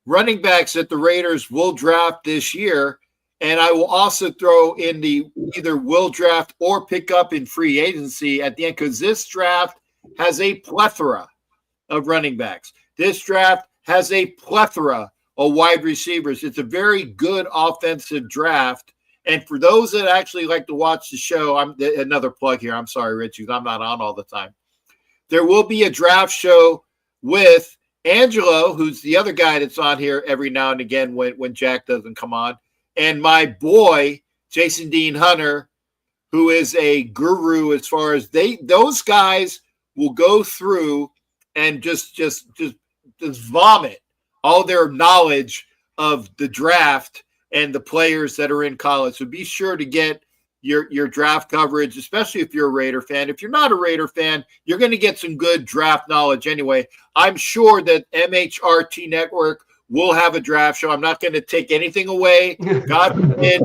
running backs that the Raiders will draft this year. And I will also throw in the either will draft or pick up in free agency at the end, because this draft has a plethora of running backs. this draft has a plethora of wide receivers. It's a very good offensive draft. And for those that actually like to watch the show, another plug here. I'm sorry, Richie, I'm not on all the time. There will be a draft show with Angelo, who's the other guy that's on here every now and again when Jack doesn't come on, and my boy, Jason Dean Hunter, who is a guru as far as those guys will go through and just vomit all their knowledge of the draft and the players that are in college. So be sure to get your draft coverage, especially if you're a Raider fan. If you're not a Raider fan, you're going to get some good draft knowledge anyway. I'm sure that MHRT Network will have a draft show. I'm not going to take anything away. God forbid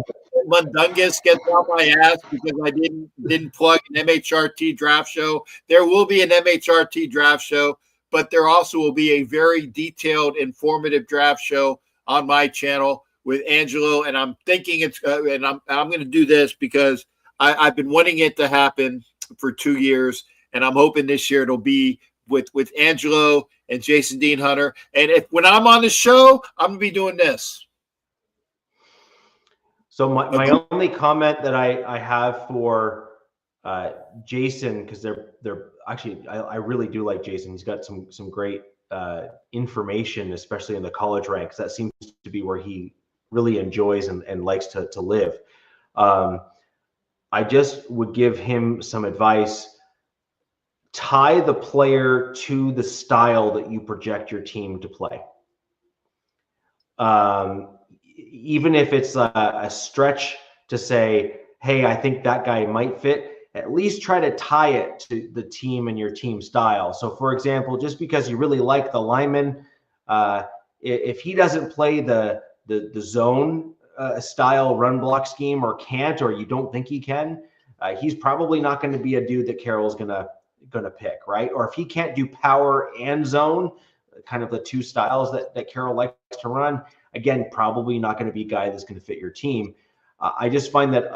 Mundungus gets off my ass because I didn't plug an MHRT draft show. There will be an MHRT draft show, but there also will be a very detailed, informative draft show on my channel with Angelo, and I'm thinking and I'm going to do this because I've been wanting it to happen for 2 years, and I'm hoping this year it'll be with Angelo and Jason Dean Hunter. And when I'm on the show, I'm going to be doing this. So my only comment that I have for Jason, because they're actually I really do like Jason. He's got some great information, especially in the college ranks. That seems to be where he really enjoys and likes to live. I just would give him some advice. Tie the player to the style that you project your team to play. Even if it's a stretch to say, hey, I think that guy might fit, at least try to tie it to the team and your team style. So for example, just because you really like the lineman, if he doesn't play the zone style run block scheme or can't, or you don't think he can, he's probably not going to be a dude that Carroll's going to pick, right? Or if he can't do power and zone, kind of the two styles that Carroll likes to run, again, probably not going to be a guy that's going to fit your team. I just find that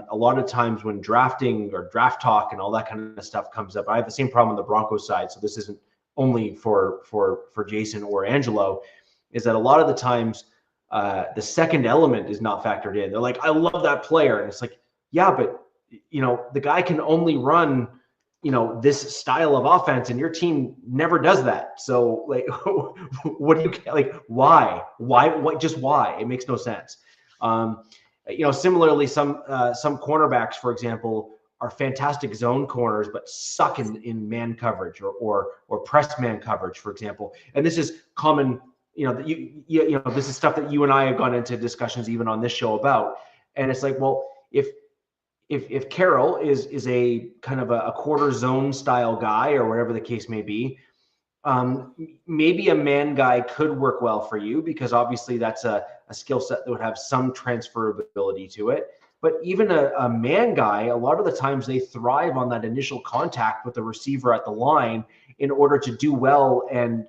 a lot of times when drafting or draft talk and all that kind of stuff comes up, I have the same problem on the Broncos side. So this isn't only for Jason or Angelo, is that a lot of the times the second element is not factored in. They're like, I love that player. And it's like, yeah, but the guy can only run, this style of offense, and your team never does that. So like, what do you like? Why? Just why? It makes no sense. Similarly, some cornerbacks, for example, are fantastic zone corners, but suck in man coverage or press man coverage, for example. And this is common. This is stuff that you and I have gone into discussions even on this show about. And it's like, well, if Carroll is a kind of a quarter zone style guy or whatever the case may be, maybe a man guy could work well for you, because obviously that's a skill set that would have some transferability to it. But even a man guy, a lot of the times they thrive on that initial contact with the receiver at the line in order to do well and,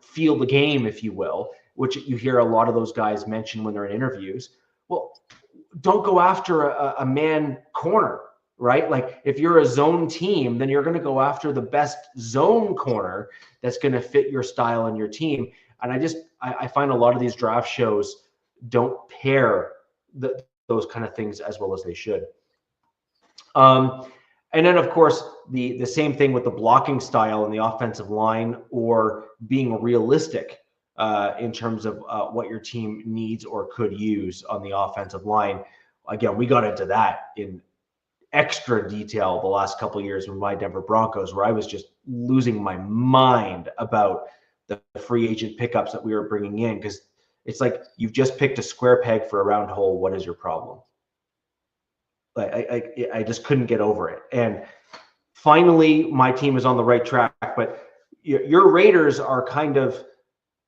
feel the game, if you will, which you hear a lot of those guys mention when they're in interviews. Well, don't go after a man corner, right? Like if you're a zone team, then you're going to go after the best zone corner that's going to fit your style and your team. And I find a lot of these draft shows don't pair those kind of things as well as they should. And then, of course, the same thing with the blocking style and the offensive line, or being realistic in terms of what your team needs or could use on the offensive line. Again, we got into that in extra detail the last couple of years with my Denver Broncos, where I was just losing my mind about the free agent pickups that we were bringing in, because it's like, you've just picked a square peg for a round hole. What is your problem? I just couldn't get over it. And finally, my team is on the right track. But your Raiders are kind of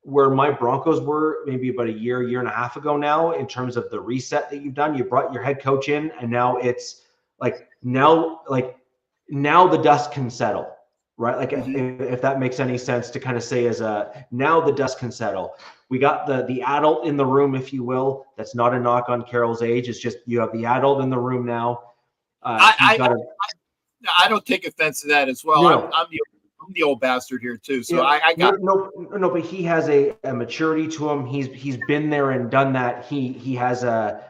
where my Broncos were maybe about a year and a half ago now, in terms of the reset that you've done. You brought your head coach in, and now it's now the dust can settle, right? Like if that makes any sense to kind of say, now the dust can settle. We got the adult in the room, if you will. That's not a knock on Carroll's age. It's just you have the adult in the room now. I don't take offense to that as well. No. I'm the old bastard here too. So yeah, I got no, but he has a maturity to him. He's been there and done that. He has a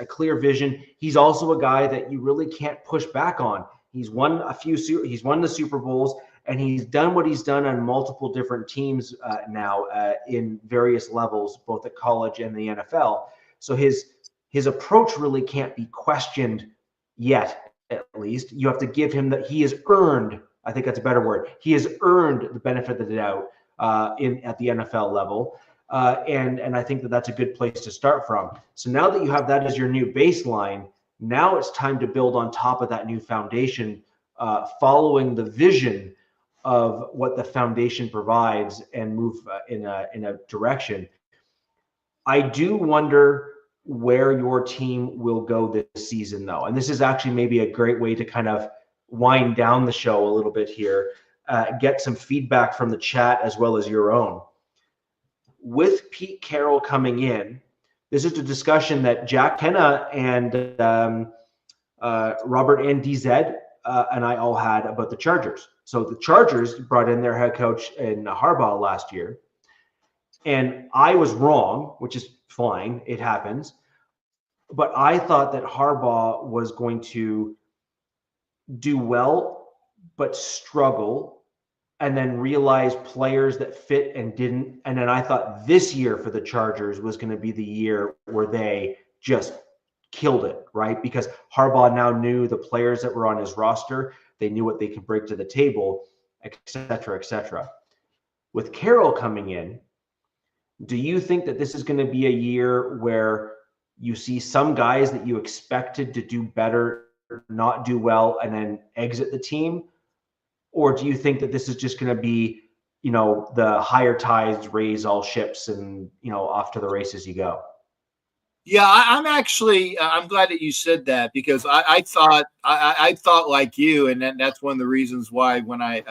clear vision. He's also a guy that you really can't push back on. He's won he's won the Super Bowls, and he's done what he's done on multiple different teams now in various levels, both at college and the NFL. So his approach really can't be questioned yet, at least. You have to give him that he has earned, I think that's a better word, he has earned the benefit of the doubt at the NFL level. And I think that that's a good place to start from. So now that you have that as your new baseline, now it's time to build on top of that new foundation, following the vision of what the foundation provides and move in a direction. I do wonder where your team will go this season, though. And this is actually maybe a great way to kind of wind down the show a little bit here, get some feedback from the chat as well as your own. With Pete Carroll coming in, this is a discussion that Jack Henna and Robert and DZ and I all had about the Chargers. So the Chargers brought in their head coach in Harbaugh last year, and I was wrong, which is fine. It happens. But I thought that Harbaugh was going to do well, but struggle, and then realize players that fit and didn't. And then I thought this year for the Chargers was going to be the year where they just killed it, right? Because Harbaugh now knew the players that were on his roster. They knew what they could bring to the table, et cetera, et cetera. With Carroll coming in, do you think that this is going to be a year where you see some guys that you expected to do better, not do well, and then exit the team? Or do you think that this is just going to be, you know, the higher tides raise all ships and, you know, off to the races you go? Yeah, I'm actually, I'm glad that you said that, because I thought like you, and that's one of the reasons why when I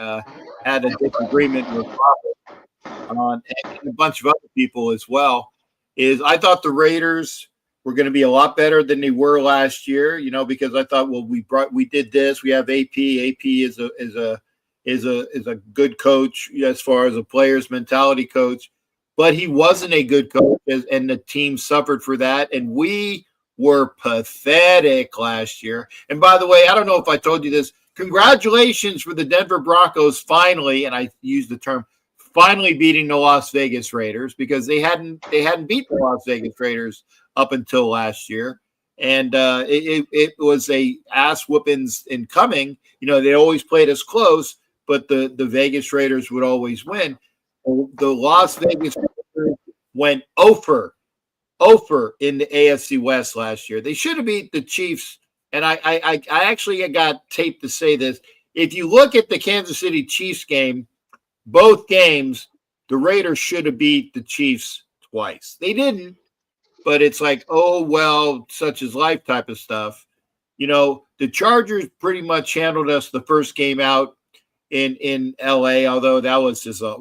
had a disagreement with Robert and a bunch of other people as well, is I thought the Raiders were going to be a lot better than they were last year, you know, because I thought, well, we did this, we have AP is a good coach as far as a player's mentality coach. But he wasn't a good coach, and the team suffered for that. And we were pathetic last year. And by the way, I don't know if I told you this. Congratulations for the Denver Broncos finally, and I use the term finally, beating the Las Vegas Raiders, because they hadn't beat the Las Vegas Raiders up until last year. And it was a ass whoopings in coming. You know, they always played us close, but the Vegas Raiders would always win. The Las Vegas Raiders went 0 for in the AFC West last year. They should have beat the Chiefs. And I actually got taped to say this. If you look at the Kansas City Chiefs game, both games, the Raiders should have beat the Chiefs twice. They didn't, but it's like, oh, well, such is life type of stuff. You know, the Chargers pretty much handled us the first game out in LA, although that was just a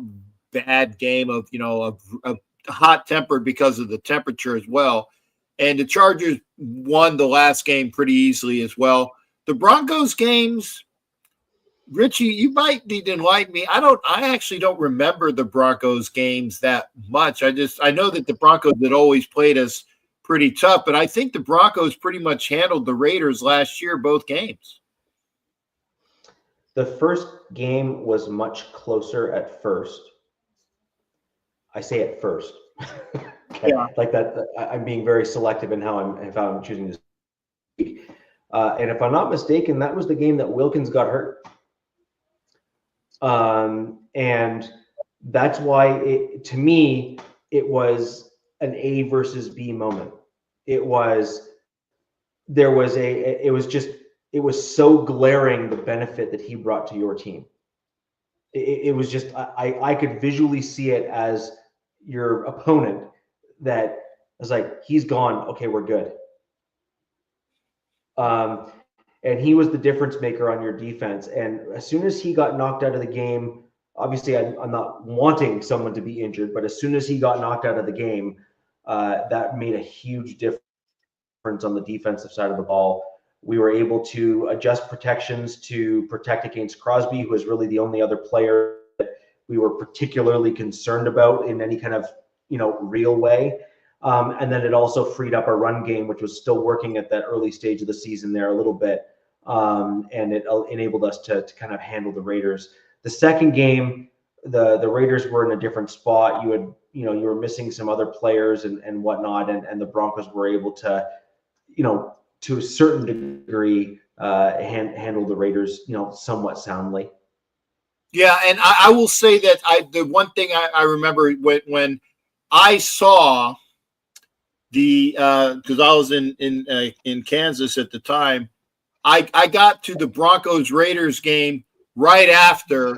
bad game of, you know, of hot-tempered because of the temperature as well. And the Chargers won the last game pretty easily as well. The Broncos games, Richie, you might need to enlighten me. I actually don't remember the Broncos games that much. I know that the Broncos had always played us pretty tough, but I think the Broncos pretty much handled the Raiders last year, both games. The first game was much closer at first. I say at first. Okay. Yeah. Like that, I'm being very selective in how I'm choosing to speak. And if I'm not mistaken, that was the game that Wilkins got hurt. And that's why to me, it was an A versus B moment. It was so glaring, the benefit that he brought to your team. It was just, I could visually see it as your opponent, that I was like, he's gone. Okay, we're good. And he was the difference maker on your defense. And as soon as he got knocked out of the game, obviously I'm not wanting someone to be injured, but as soon as he got knocked out of the game, that made a huge difference on the defensive side of the ball, We were able to adjust protections to protect against Crosby, who was really the only other player that we were particularly concerned about in any kind of, real way. And then it also freed up our run game, which was still working at that early stage of the season there a little bit. And it enabled us to kind of handle the Raiders. The second game, the Raiders were in a different spot. You were missing some other players and whatnot, and the Broncos were able to, to a certain degree, handle the Raiders, somewhat soundly. Yeah, and I will say that the one thing I remember when I saw because I was in Kansas at the time, I got to the Broncos Raiders game right after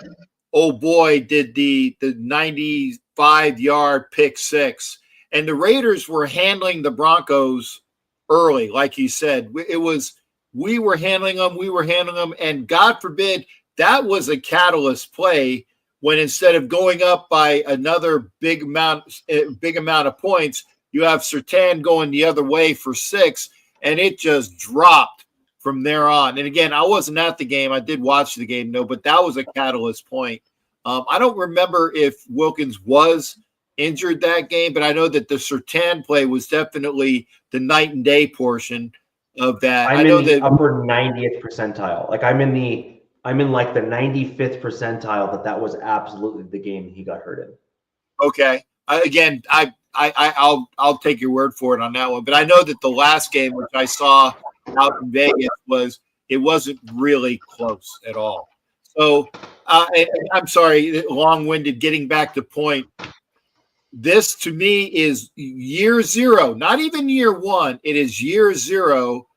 old boy did the 95-yard pick six, and the Raiders were handling the Broncos early, like you said. We were handling them, and God forbid that was a catalyst play when instead of going up by another big amount of points, you have Surtain going the other way for 6, and it just dropped from there on. And again, I wasn't at the game. I did watch the game, though, but that was a catalyst point. I don't remember if Wilkins was injured that game, but I know that the Surtain play was definitely the night and day portion of that. I know the upper 90th percentile. Like I'm in like the 95th percentile that was absolutely the game he got hurt in. Okay. I'll take your word for it on that one. But I know that the last game, which I saw out in Vegas, wasn't really close at all. So I'm sorry, long-winded, getting back to point. This to me is year 0, not even year 1. It is year 0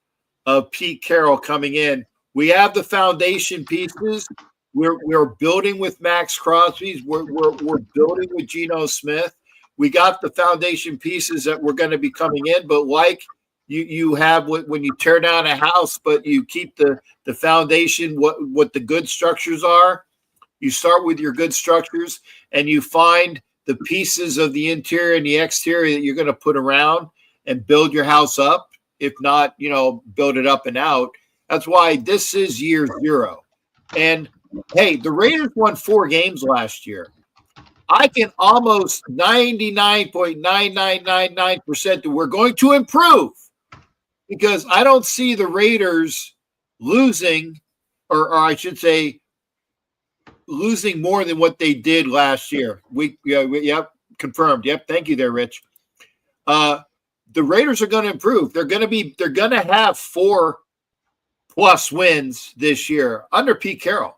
of Pete Carroll coming in. We have the foundation pieces. We're building with Max Crosby. We're building with Geno Smith. We got the foundation pieces that we're going to be coming in, but like you have when you tear down a house, but you keep the foundation, what the good structures are. You start with your good structures, and you find the pieces of the interior and the exterior that you're going to put around and build your house up. If not, build it up and out. That's why this is year 0. And hey, the Raiders won 4 games last year. I can almost 99.9999% that we're going to improve, because I don't see the Raiders losing, or I should say losing more than what they did last year. Yep, confirmed. Yep, thank you there, Rich. The Raiders are going to improve. They're going to have 4+ wins this year under Pete Carroll.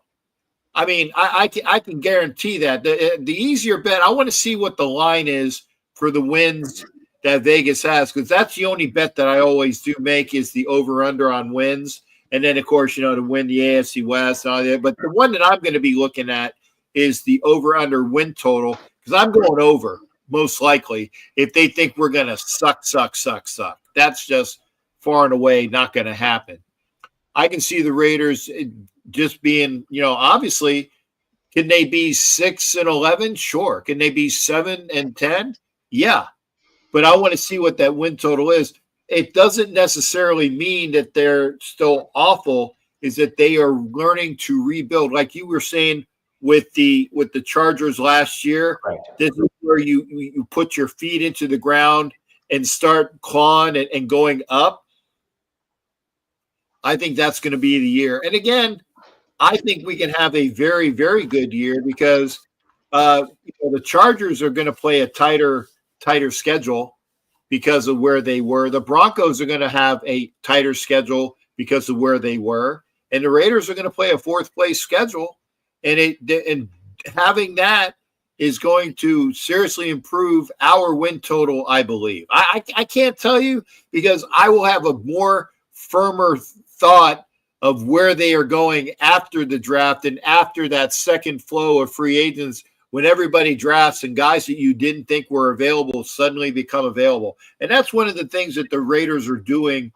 I mean, I can guarantee that. The easier bet, I want to see what the line is for the wins that Vegas has, because that's the only bet that I always do make is the over-under on wins. And then, of course, to win the AFC West and all that. But the one that I'm going to be looking at is the over-under win total, because I'm going over, most likely, if they think we're going to suck. That's just far and away not going to happen. I can see the Raiders just being, obviously, can they be 6-11? Sure. Can they be 7-10? Yeah. But I want to see what that win total is. It doesn't necessarily mean that they're still awful, is that they are learning to rebuild. Like you were saying with the Chargers last year, right. This is where you put your feet into the ground and start clawing and going up. I think that's going to be the year. And again, I think we can have a very, very good year, because the Chargers are going to play a tighter schedule because of where they were. The Broncos are going to have a tighter schedule because of where they were. And the Raiders are going to play a 4th place schedule. And having that is going to seriously improve our win total, I believe. I can't tell you, because I will have a more firmer thought of where they are going after the draft and after that second flow of free agents, when everybody drafts and guys that you didn't think were available suddenly become available. And that's one of the things that the Raiders are doing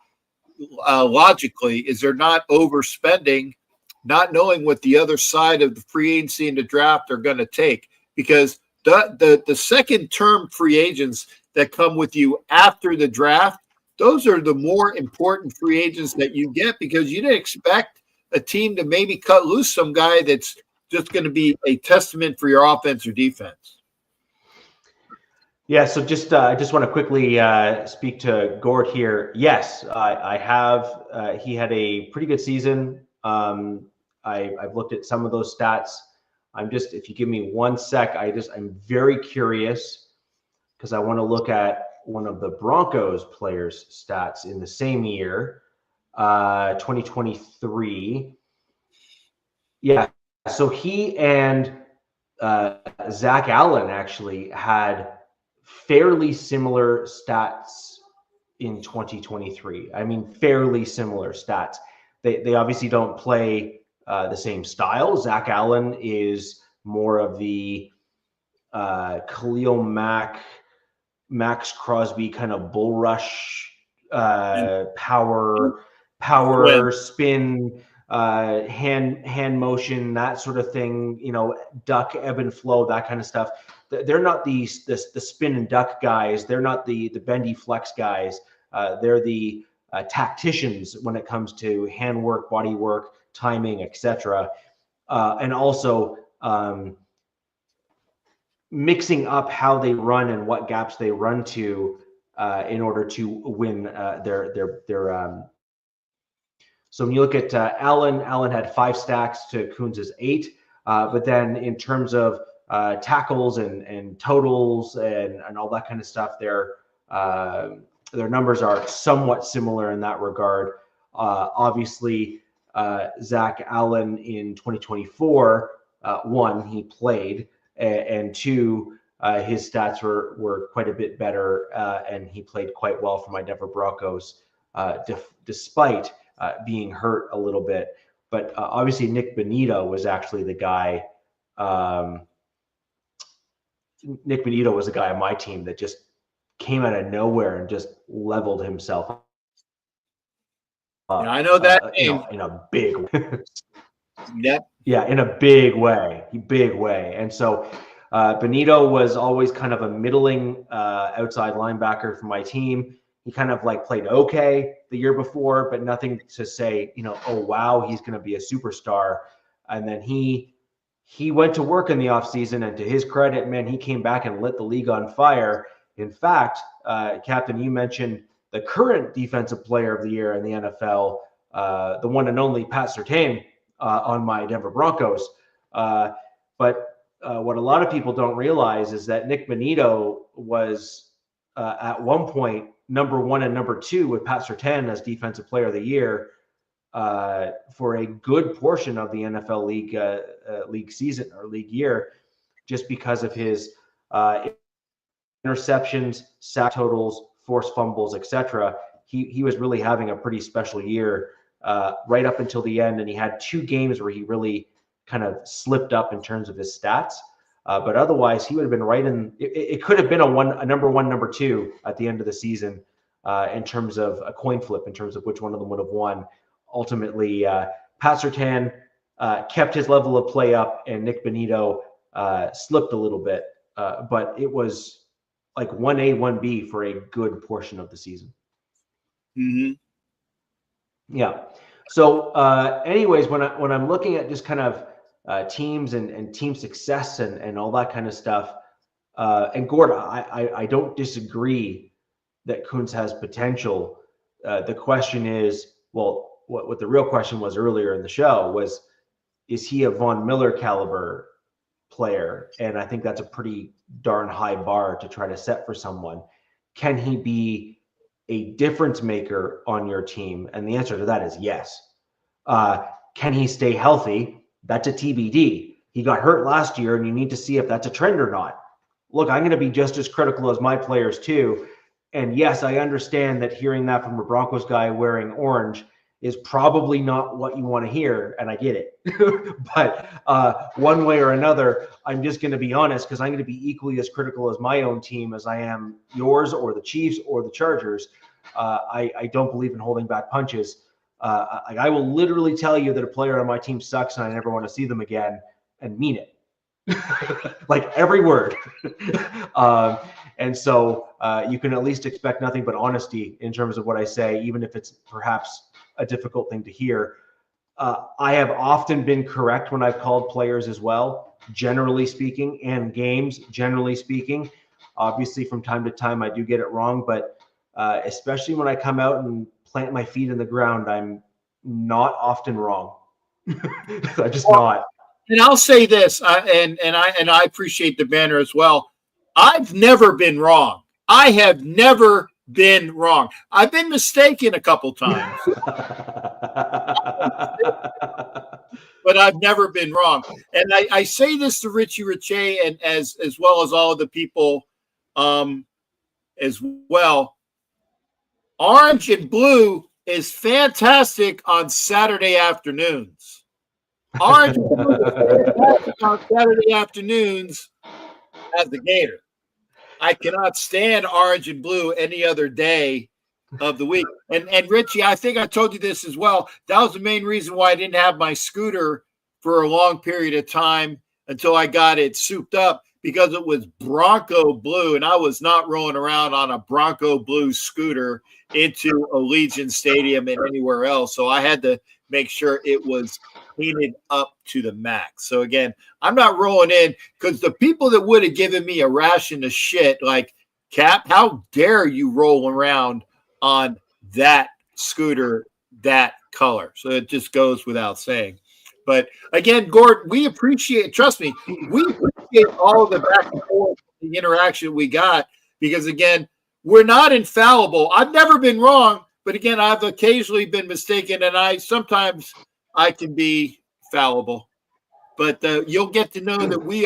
logically, is they're not overspending, not knowing what the other side of the free agency and the draft are going to take, because the second term free agents that come with you after the draft those are the more important free agents that you get, because you didn't expect a team to maybe cut loose some guy that's just going to be a testament for your offense or defense. Yeah, so just I just want to quickly speak to Gord here. Yes, I have. He had a pretty good season. I've looked at some of those stats. If you give me 1 sec, I'm very curious because I want to look at one of the Broncos players' stats in the same year, 2023. Yeah, so he and Zach Allen actually had fairly similar stats in 2023. I mean, fairly similar stats. They obviously don't play the same style. Zach Allen is more of the Khalil Mack, Max Crosby kind of bull rush, power spin, hand motion, that sort of thing. You know, duck, ebb and flow, that kind of stuff. They're not the spin and duck guys. They're not the bendy flex guys. They're the tacticians when it comes to hand work, body work, timing, etc. And also mixing up how they run and what gaps they run to in order to win their. So when you look at Allen had 5 stacks to Kunz's 8, but then in terms of tackles and totals and all that kind of stuff, their numbers are somewhat similar in that regard. Obviously, Zach Allen in 2024, 1, he played, and 2, his stats were quite a bit better, and he played quite well for my Denver Broncos, despite being hurt a little bit. But obviously, Nick Bonito was actually the guy. Nick Bonito was the guy on my team that just came out of nowhere and just leveled himself up. Yeah, I know that name. In a big way. Yep. Yeah, in a big way. And so Bonito was always kind of a middling outside linebacker for my team. He kind of like played okay the year before, but nothing to say, oh, wow, he's going to be a superstar. And then he went to work in the offseason, and to his credit, man, he came back and lit the league on fire. In fact, Captain, you mentioned the current defensive player of the year in the NFL, the one and only Pat Surtain on my Denver Broncos. But what a lot of people don't realize is that Nick Bonito was at one point number 1 and number 2 with Pat Surtain as defensive player of the year for a good portion of the NFL league season or league year, just because of his interceptions, sack totals, forced fumbles, etc. He was really having a pretty special year right up until the end, and he had 2 games where he really kind of slipped up in terms of his stats. But otherwise, he would have been right in. It could have been a number 1, number 2 at the end of the season in terms of a coin flip, in terms of which one of them would have won. Ultimately, Pat Surtain kept his level of play up, and Nick Bonito slipped a little bit. But it was like 1A, 1B for a good portion of the season. Mm-hmm. Yeah. So anyways, when I'm looking at just kind of teams and team success and all that kind of stuff, and Gord, I don't disagree that Kuntz has potential. The question is, well, what the real question was earlier in the show was, is he a Von Miller caliber player? And I think that's a pretty darn high bar to try to set for someone. Can he be a difference maker on your team? And the answer to that is yes. Can he stay healthy? That's a TBD. He got hurt last year, and you need to see if that's a trend or not. Look, I'm going to be just as critical as my players too. And yes, I understand that hearing that from a Broncos guy wearing orange is probably not what you want to hear, and I get it. But one way or another, I'm just going to be honest, because I'm going to be equally as critical as my own team as I am yours or the Chiefs or the Chargers. I don't believe in holding back punches. I will literally tell you that a player on my team sucks and I never want to see them again, and mean it. Like every word. And so you can at least expect nothing but honesty in terms of what I say, even if it's perhaps a difficult thing to hear. I have often been correct when I've called players as well, generally speaking, and games, generally speaking. Obviously, from time to time, I do get it wrong, but especially when I come out and plant my feet in the ground, I'm not often wrong. I'm just not. And I'll say this, and I appreciate the banner as well. I've never been wrong. I have never been wrong. I've been mistaken a couple times, but I've never been wrong. And I say this to Richie Riche and as well as all of the people as well. Orange and blue is fantastic on Saturday afternoons. Orange and blue is fantastic on Saturday afternoons as the Gator. I cannot stand orange and blue any other day of the week. And Richie, I think I told you this as well. That was the main reason why I didn't have my scooter for a long period of time until I got it souped up, because it was Bronco blue, and I was not rolling around on a Bronco blue scooter into Allegiant Stadium and anywhere else. So I had to make sure it was painted up to the max. So again, I'm not rolling in, because the people that would have given me a ration of shit, like, Cap, how dare you roll around on that scooter that color? So it just goes without saying. But again, Gord, we appreciate, trust me, we appreciate all the back and forth, the interaction we got, because again, we're not infallible. I've never been wrong, but again, I've occasionally been mistaken, and sometimes I can be fallible. But you'll get to know that we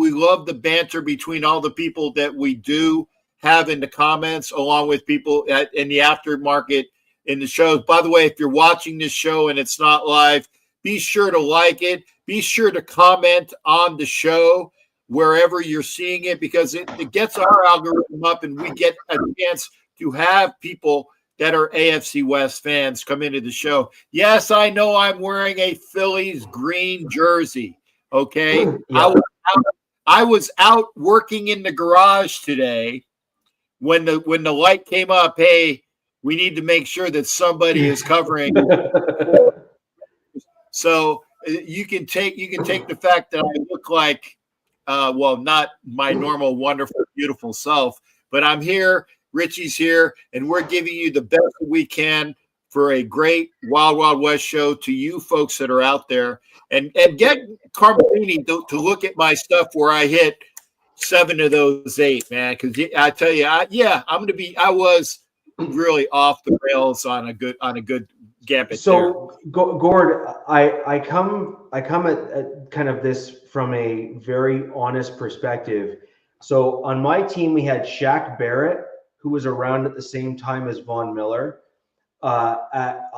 love the banter between all the people that we do have in the comments, along with people in the aftermarket in the shows. By the way, if you're watching this show and it's not live, be sure to like it. Be sure to comment on the show wherever you're seeing it, because it gets our algorithm up, and we get a chance to have people that are AFC West fans come into the show. Yes, I know I'm wearing a Phillies green jersey. Okay. Yeah. I was out working in the garage today when the light came up. Hey, we need to make sure that somebody is covering. So you can take the fact that I look like, not my normal, wonderful, beautiful self, but I'm here. Richie's here, and we're giving you the best that we can for a great Wild Wild West show to you folks that are out there. And get Carmelini to look at my stuff where I hit 7 of those 8, man. Because I tell you, I was really off the rails on a good gambit. So Gord, I come at kind of this from a very honest perspective. So on my team, we had Shaq Barrett, who was around at the same time as Von Miller.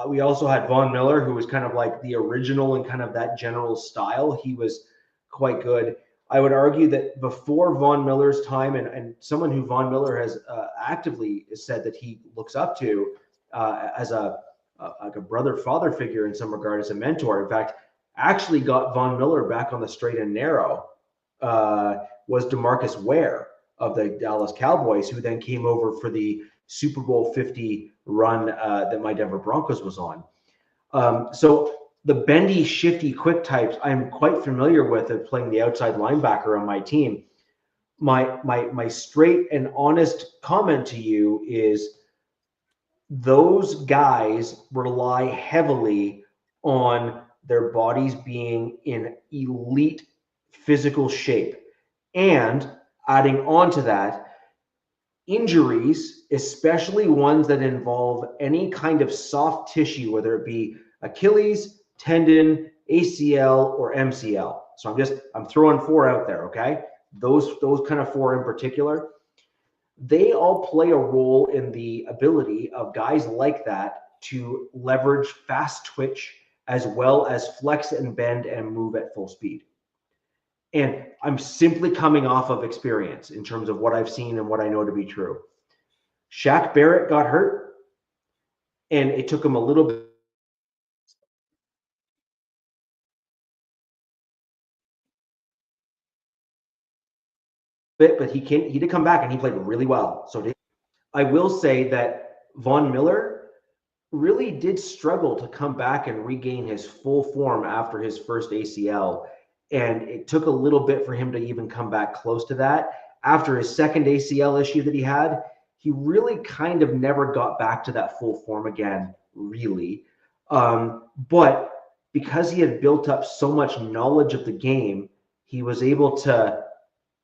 We also had Von Miller, who was kind of like the original and kind of that general style. He was quite good. I would argue that before Von Miller's time, and someone who Von Miller has actively said that he looks up to as like a brother-father figure in some regard, as a mentor. In fact, actually got Von Miller back on the straight and narrow was DeMarcus Ware of the Dallas Cowboys, who then came over for the Super Bowl 50 run that my Denver Broncos was on. So the bendy, shifty, quick types, I'm quite familiar with of playing the outside linebacker on my team. My straight and honest comment to you is those guys rely heavily on their bodies being in elite physical shape. And adding on to that, injuries, especially ones that involve any kind of soft tissue, whether it be Achilles, tendon, ACL, or MCL. So I'm throwing 4 out there, okay? Those kind of 4 in particular, they all play a role in the ability of guys like that to leverage fast twitch as well as flex and bend and move at full speed. And I'm simply coming off of experience in terms of what I've seen and what I know to be true. Shaq Barrett got hurt, and it took him a little bit bit, but he did come back and he played really well. So I will say that Von Miller really did struggle to come back and regain his full form after his first ACL. And it took a little bit for him to even come back close to that. After his second ACL issue that he had, he really kind of never got back to that full form again, really. But because he had built up so much knowledge of the game, he was able to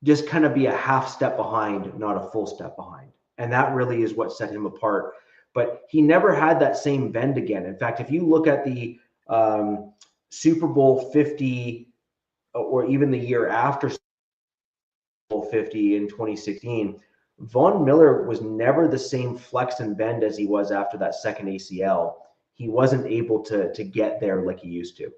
just kind of be a half step behind, not a full step behind. And that really is what set him apart. But he never had that same bend again. In fact, if you look at the Super Bowl 50 or even the year after Super Bowl 50 in 2016, Von Miller was never the same flex and bend as he was after that second ACL. He wasn't able to get there like he used to.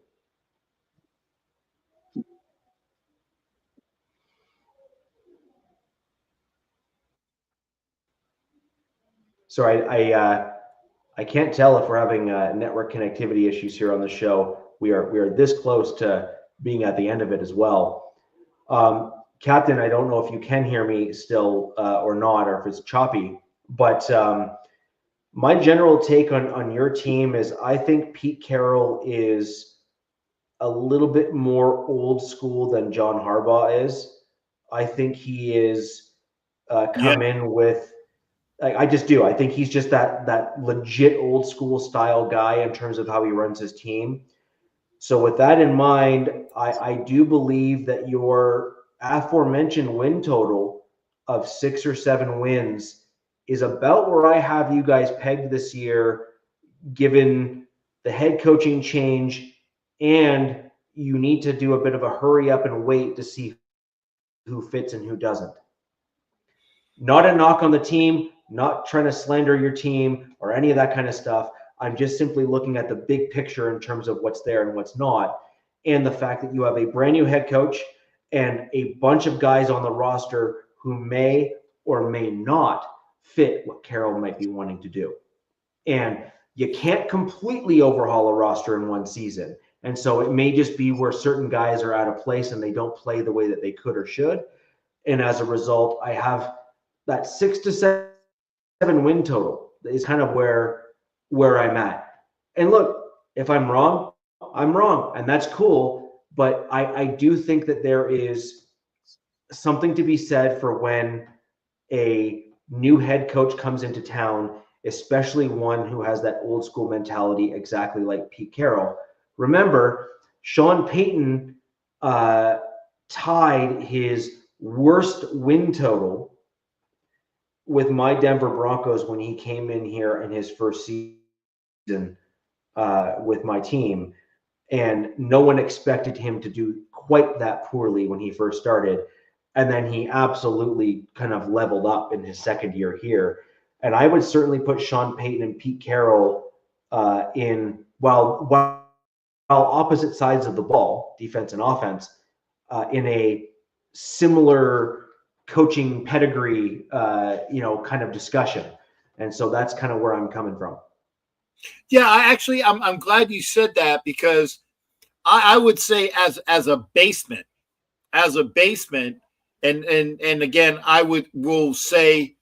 Sorry, I can't tell if we're having network connectivity issues here on the show. We are this close to being at the end of it as well. Captain, I don't know if you can hear me still or not, or if it's choppy, but my general take on your team is I think Pete Carroll is a little bit more old school than John Harbaugh is. I think he is come in with, I just do. I think he's just that legit old school style guy in terms of how he runs his team. So with that in mind, I do believe that your aforementioned win total of 6 or 7 wins is about where I have you guys pegged this year, given the head coaching change, and you need to do a bit of a hurry up and wait to see who fits and who doesn't. Not a knock on the team, not trying to slander your team or any of that kind of stuff. I'm just simply looking at the big picture in terms of what's there and what's not, and the fact that you have a brand new head coach and a bunch of guys on the roster who may or may not fit what Carroll might be wanting to do. And you can't completely overhaul a roster in one season. And so it may just be where certain guys are out of place and they don't play the way that they could or should. And as a result, I have that 6 to 7 win total is kind of where I'm at. And look, if I'm wrong, I'm wrong, and that's cool. But I do think that there is something to be said for when a new head coach comes into town, especially one who has that old school mentality, exactly like Pete Carroll. Remember, Sean Payton tied his worst win total with my Denver Broncos when he came in here in his first season with my team. And no one expected him to do quite that poorly when he first started. And then he absolutely kind of leveled up in his second year here. And I would certainly put Sean Payton and Pete Carroll in, while opposite sides of the ball, defense and offense, in a similar coaching pedigree, kind of discussion. And so that's kind of where I'm coming from. Yeah, I'm glad you said that, because I would say as a basement, and again, will say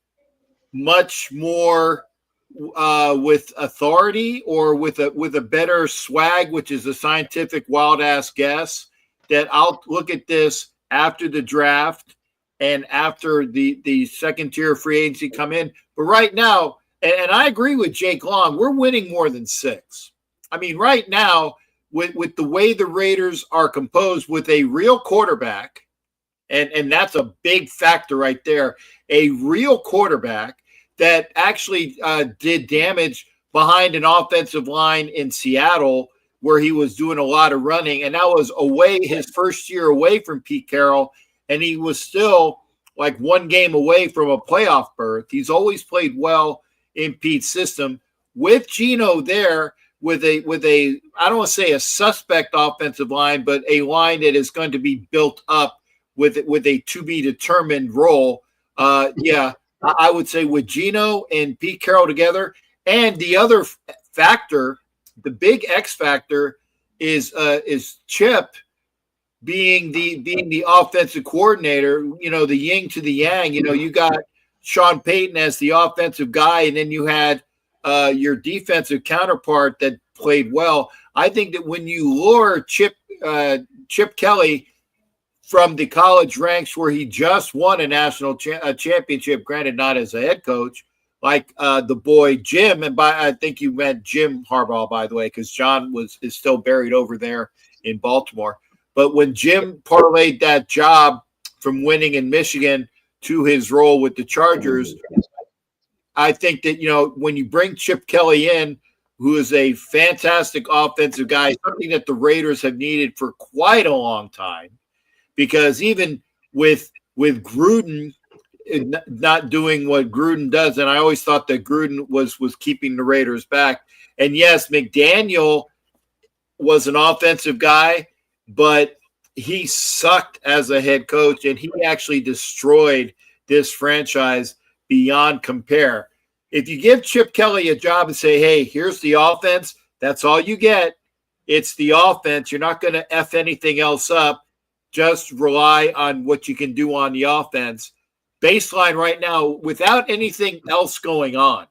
much more with authority or with a better swag, which is a scientific wild ass guess, that I'll look at this after the draft and after the second tier free agency come in. But right now, and I agree with Jake Long, we're winning more than 6. I mean, right now, with the way the Raiders are composed with a real quarterback, and that's a big factor right there, a real quarterback that actually did damage behind an offensive line in Seattle where he was doing a lot of running, and that was his first year away from Pete Carroll, and he was still like one game away from a playoff berth. He's always played well in Pete's system. With Geno there, with a I don't want to say a suspect offensive line, but a line that is going to be built up with a to be determined role. I would say with Geno and Pete Carroll together, and the other factor, the big X factor is Chip being the offensive coordinator, the yin to the yang. You got Sean Payton as the offensive guy, and then you had your defensive counterpart that played well. I think that when you lure Chip Kelly from the college ranks where he just won a national championship, granted not as a head coach, like the boy Jim, and I think you meant Jim Harbaugh, by the way, because John is still buried over there in Baltimore. But when Jim parlayed that job from winning in Michigan to his role with the Chargers, I think that, when you bring Chip Kelly in, who is a fantastic offensive guy, something that the Raiders have needed for quite a long time, because even with Gruden not doing what Gruden does, and I always thought that Gruden was keeping the Raiders back. And yes, McDaniel was an offensive guy, but he sucked as a head coach, and he actually destroyed this franchise beyond compare. If you give Chip Kelly a job and say, hey, here's the offense, that's all you get. It's the offense. You're not going to F anything else up. Just rely on what you can do on the offense. Baseline right now, without anything else going on.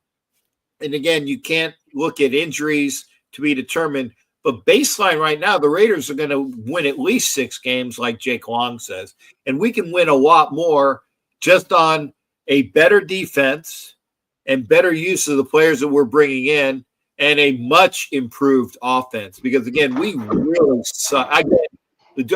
And again, you can't look at injuries to be determined. But baseline right now, the Raiders are going to win at least 6 games, like Jake Long says. And we can win a lot more just on a better defense and better use of the players that we're bringing in and a much improved offense. Because, again, we really suck.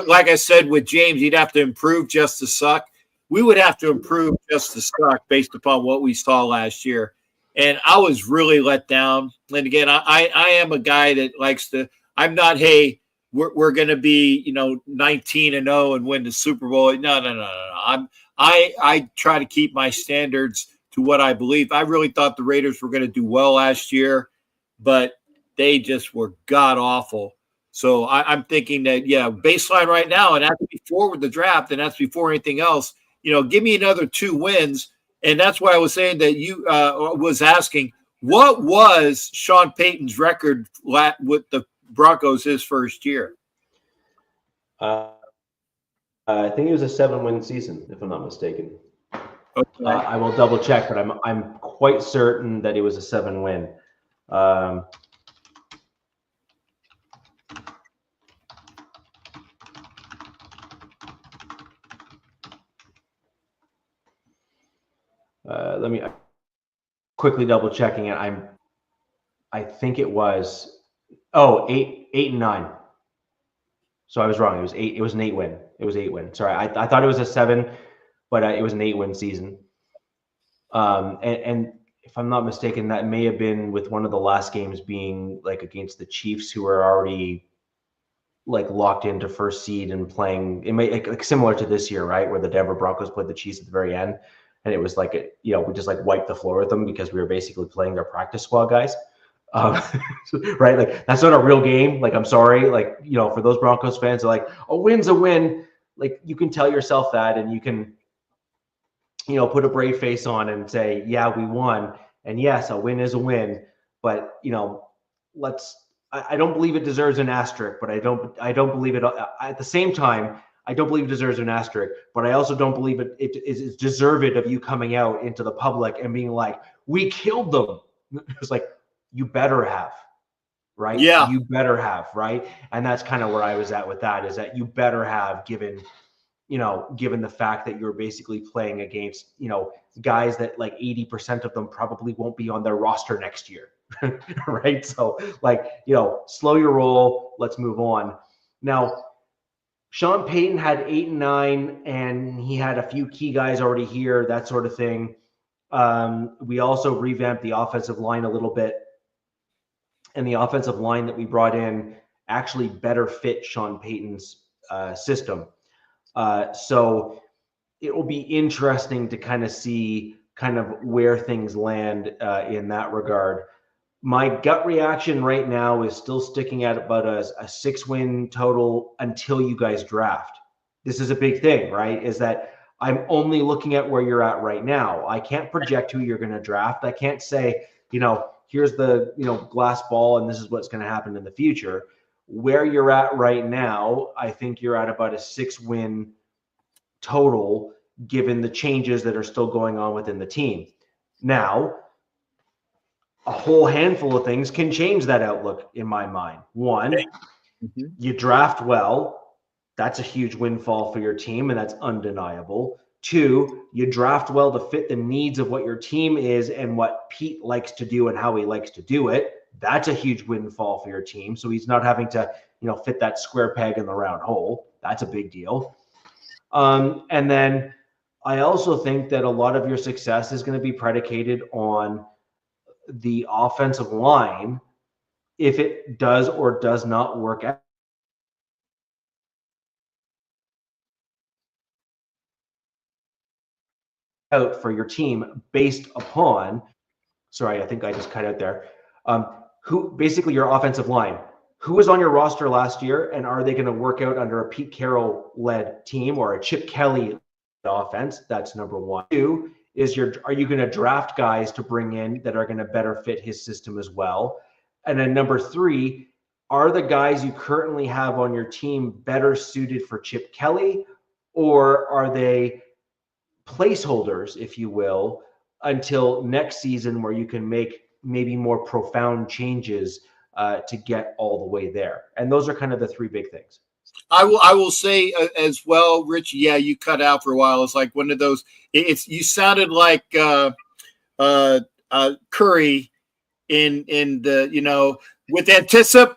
Like I said with James, you'd have to improve just to suck. We would have to improve just to suck based upon what we saw last year. And I was really let down. And, again, I am a guy that likes to – I'm not, hey, we're going to be, 19-0 and win the Super Bowl. No. I try to keep my standards to what I believe. I really thought the Raiders were going to do well last year, but they just were god-awful. So I'm thinking that, baseline right now, and that's before with the draft, and that's before anything else, give me another 2 wins. And that's why I was saying that you was asking, what was Sean Payton's record with the Broncos his first year? I think it was a 7-win season, if I'm not mistaken. Okay. I will double check, but I'm quite certain that it was a 7-win. Let me quickly double checking it. I think it was 8-9. So I was wrong. It was 8. It was an 8-win. It was 8-win. Sorry, I thought it was a 7, but it was an 8-win season. And if I'm not mistaken, that may have been with one of the last games being like against the Chiefs, who were already like locked into first seed and playing. It may like similar to this year, right, where the Denver Broncos played the Chiefs at the very end. And it was like, we just like wiped the floor with them because we were basically playing their practice squad guys. Right? Like, that's not a real game. Like, I'm sorry. Like, for those Broncos fans, they're like, a win's a win. Like, you can tell yourself that, and you can, put a brave face on and say, yeah, we won. And yes, a win is a win. But, I don't believe it deserves an asterisk, but I don't believe it at the same time. I don't believe it deserves an asterisk, but I also don't believe it is deserved of you coming out into the public and being like, we killed them. It's like, you better have, right? Yeah. You better have, right? And that's kind of where I was at with that, is that you better have, given the fact that you're basically playing against, guys that like 80% of them probably won't be on their roster next year, right? So like, slow your roll, let's move on. Now, Sean Payton had 8-9, and he had a few key guys already here, that sort of thing. We also revamped the offensive line a little bit, and the offensive line that we brought in actually better fit Sean Payton's system. So it will be interesting to kind of see kind of where things land in that regard. My gut reaction right now is still sticking at about a 6-win total until you guys draft. This is a big thing, right? Is that I'm only looking at where you're at right now. I can't project who you're going to draft. I can't say, here's the, glass ball and this is what's going to happen in the future. where you're at right now, I think you're at about a 6-win total, given the changes that are still going on within the team. Now, a whole handful of things can change that outlook in my mind. One, you draft well. That's a huge windfall for your team, and that's undeniable. Two, you draft well to fit the needs of what your team is and what Pete likes to do and how he likes to do it. That's a huge windfall for your team. So he's not having to, fit that square peg in the round hole. That's a big deal. And then I also think that a lot of your success is going to be predicated on the offensive line, if it does or does not work out for your team based upon, sorry, I think I just cut out there. Who basically your offensive line, who was on your roster last year, and are they going to work out under a Pete Carroll led team or a Chip Kelly offense? That's number one. Two is are you going to draft guys to bring in that are going to better fit his system as well? And then number three, are the guys you currently have on your team better suited for Chip Kelly, or are they placeholders, if you will, until next season where you can make maybe more profound changes to get all the way there? And those are kind of the three big things. I will say as well, Rich. Yeah, you cut out for a while. It's like one of those. You sounded like Curry in the with anticipation.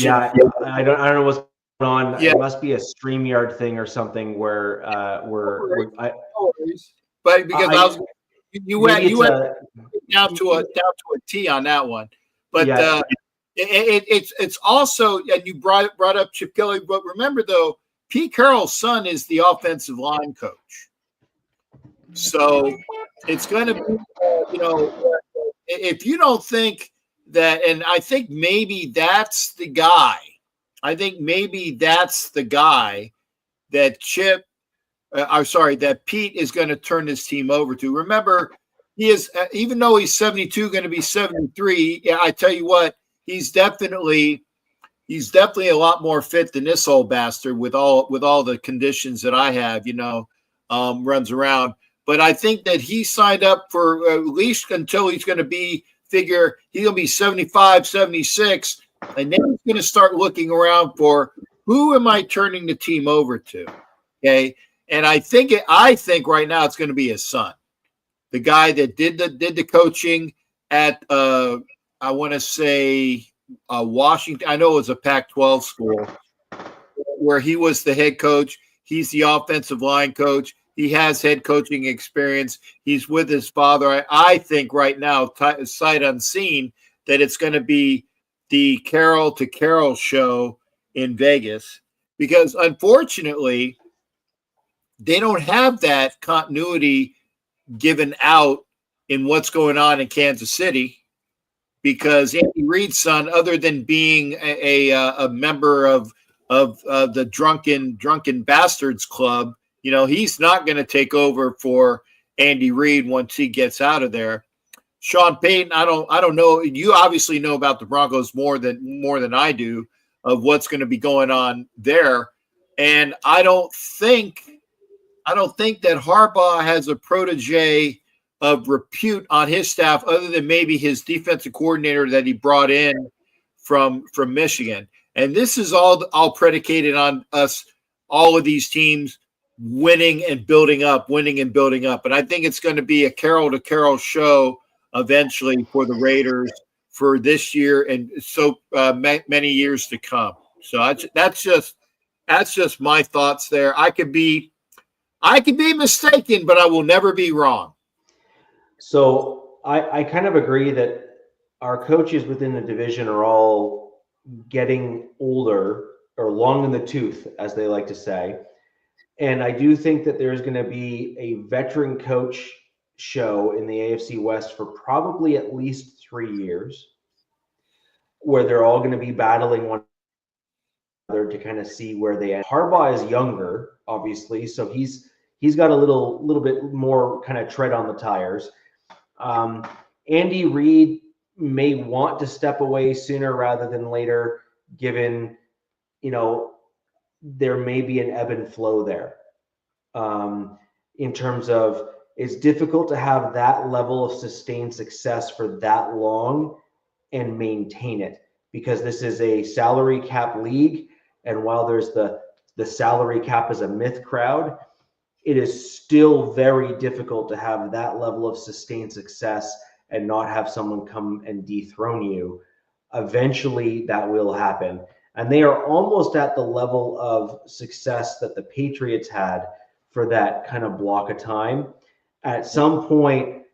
Yeah, I don't know what's going on. Yeah. It must be a StreamYard thing or something where but because you went down to a T on that one, but yeah. It's also, and you brought up Chip Kelly, but remember though, Pete Carroll's son is the offensive line coach, so it's going to be if you don't think that, and I think maybe that's the guy. I think maybe that's the guy that that Pete is going to turn this team over to. Remember, he is, even though he's 72, going to be 73. Yeah, I tell you what, he's definitely a lot more fit than this old bastard with all the conditions that I have, runs around. But I think that he signed up for at least until he's going to be, he's going to be 75, 76. And then he's going to start looking around for who am I turning the team over to? Okay. And I think right now it's going to be his son, the guy that did the coaching at, I want to say Washington. I know it was a Pac-12 school where he was the head coach. He's the offensive line coach. He has head coaching experience. He's with his father. I think right now, sight unseen, that it's going to be the Carroll to Carroll show in Vegas, because unfortunately they don't have that continuity given out in what's going on in Kansas City, because Andy Reid's son, other than being a member of the drunken bastards club, he's not going to take over for Andy Reid once he gets out of there. Sean Payton, I don't know. You obviously know about the Broncos more than I do of what's going to be going on there. And I don't think that Harbaugh has a protege of repute on his staff other than maybe his defensive coordinator that he brought in from Michigan. And this is all predicated on us, all of these teams winning and building up. And I think it's going to be a Carroll to Carroll show eventually for the Raiders for this year and so many years to come. So that's just my thoughts there. I could be mistaken, but I will never be wrong. So I kind of agree that our coaches within the division are all getting older, or long in the tooth, as they like to say. And I do think that there's going to be a veteran coach show in the AFC West for probably at least 3 years, where they're all going to be battling one another to kind of see where they end. Harbaugh is younger, obviously, so he's got a little bit more kind of tread on the tires. Andy Reid, may want to step away sooner rather than later, given, there may be an ebb and flow there. In terms of, it's difficult to have that level of sustained success for that long and maintain it, because this is a salary cap league. And while there's the salary cap is a myth crowd, it is still very difficult to have that level of sustained success and not have someone come and dethrone you. Eventually that will happen. And they are almost at the level of success that the Patriots had for that kind of block of time. At some point,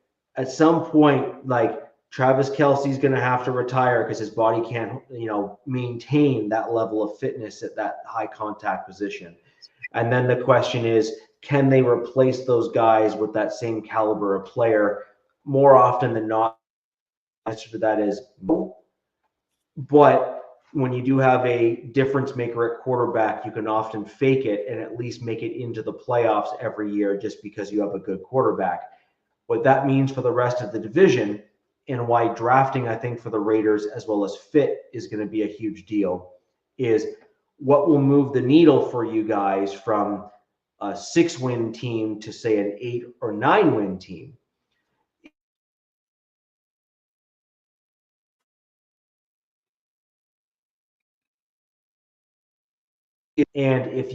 like Travis Kelce's going to have to retire because his body can't, maintain that level of fitness at that high contact position. And then the question is, can they replace those guys with that same caliber of player? More often than not, the answer to that is no. But when you do have a difference maker at quarterback, you can often fake it and at least make it into the playoffs every year just because you have a good quarterback. What that means for the rest of the division, and why drafting, I think, for the Raiders as well as fit is going to be a huge deal, is what will move the needle for you guys from a 6-win team to, say, an 8 or 9-win team. And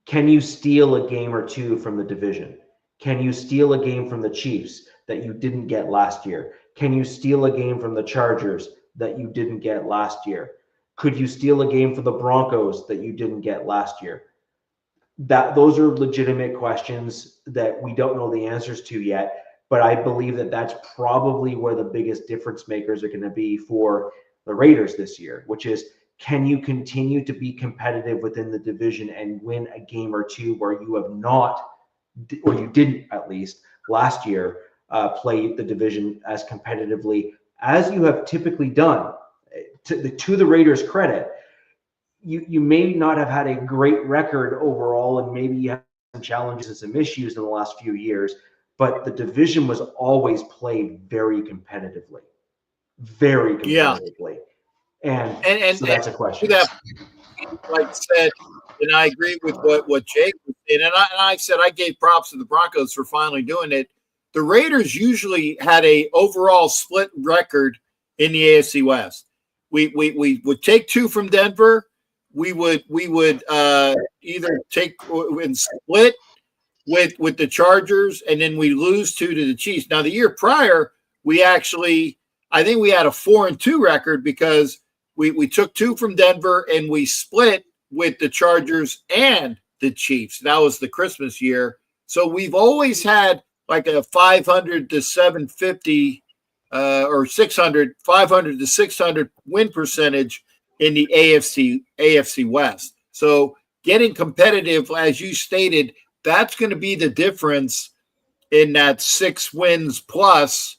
can you steal a game or two from the division? Can you steal a game from the Chiefs that you didn't get last year? Can you steal a game from the Chargers that you didn't get last year? Could you steal a game for the Broncos that you didn't get last year? Those are legitimate questions that we don't know the answers to yet, but I believe that that's probably where the biggest difference makers are going to be for the Raiders this year, which is, can you continue to be competitive within the division and win a game or two where you have not, or you didn't at least last year, play the division as competitively as you have typically done? To the Raiders' credit, you may not have had a great record overall, and maybe you have some challenges and some issues in the last few years, but the division was always played very competitively. Very competitively. Yeah. And so that's a question. That, like I said, and I agree with what Jake was saying, and I said I gave props to the Broncos for finally doing it. The Raiders usually had a overall split record in the AFC West. We would take 2 from Denver. We would either take and split with the Chargers, and then we lose 2 to the Chiefs. Now the year prior, I think we had a 4-2 record because we took 2 from Denver and we split with the Chargers and the Chiefs. That was the Christmas year. So we've always had like a 500 to 750 or 600, 500 to 600 win percentage in the AFC West. So getting competitive, as you stated, that's going to be the difference in that 6 wins plus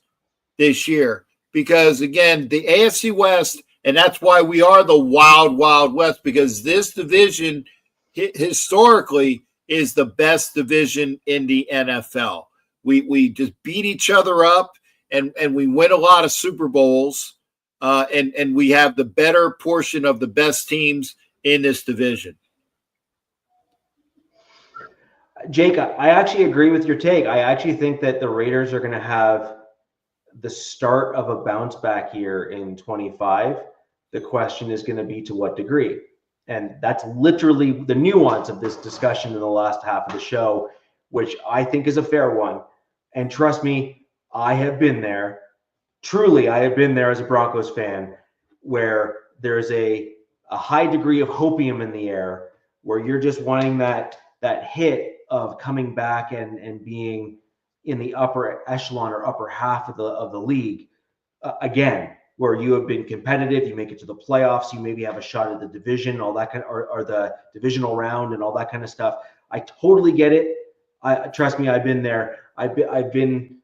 this year. Because again, the AFC West, and that's why we are the wild, wild West, because this division historically is the best division in the NFL. We just beat each other up, and we win a lot of Super Bowls, and we have the better portion of the best teams in this division. Jake, I actually agree with your take. I actually think that the Raiders are going to have the start of a bounce back year in 25. The question is going to be to what degree. And that's literally the nuance of this discussion in the last half of the show, which I think is a fair one. And trust me, I have been there. Truly, I have been there as a Broncos fan, where there's a high degree of hopium in the air, where you're just wanting that hit of coming back and being in the upper echelon or upper half of the league again, where you have been competitive, you make it to the playoffs, you maybe have a shot at the division, all that kind of, or the divisional round and all that kind of stuff. I totally get it. Trust me, I've been there. I've been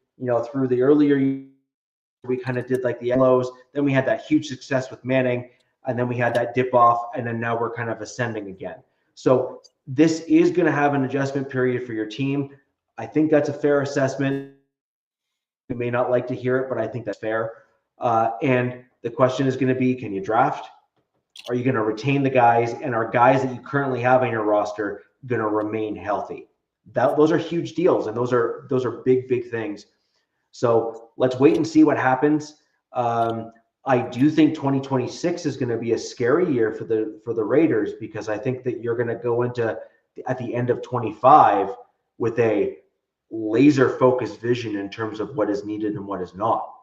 through the earlier years, we kind of did like the yellows, then we had that huge success with Manning, and then we had that dip off, and then now we're kind of ascending again. So this is going to have an adjustment period for your team. I think that's a fair assessment. You may not like to hear it, but I think that's fair. And the question is going to be, can you draft? Are you going to retain the guys? And are guys that you currently have on your roster going to remain healthy? Those are huge deals, and those are big things. So let's wait and see what happens. I do think 2026 is going to be a scary year for the Raiders, because I think that you're going to go into at the end of 25 with a laser focused vision in terms of what is needed and what is not.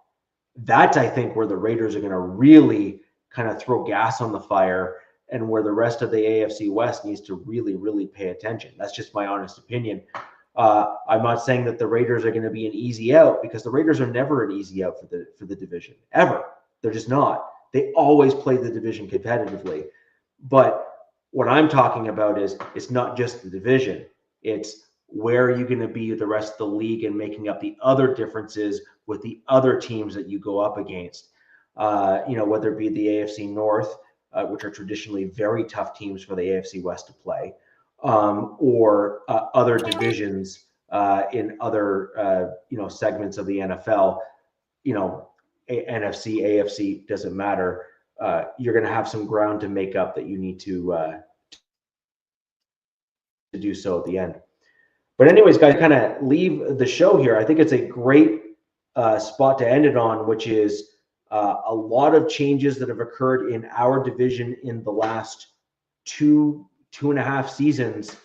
That's, I think, where the Raiders are going to really kind of throw gas on the fire, and where the rest of the AFC West needs to really pay attention. That's just my honest opinion. I'm not saying that the Raiders are going to be an easy out, because the Raiders are never an easy out for the division, ever. They're just not. They always play the division competitively. But what I'm talking about is, it's not just the division. It's where are you going to be with the rest of the league, and making up the other differences with the other teams that you go up against. Whether it be the AFC North, which are traditionally very tough teams for the AFC West to play, or other divisions in other segments of the NFL. NFC, AFC, doesn't matter. You're going to have some ground to make up that you need to do so at the end. But anyways, guys, kind of leave the show here. I think it's a great spot to end it on, which is a lot of changes that have occurred in our division in the last two and a half seasons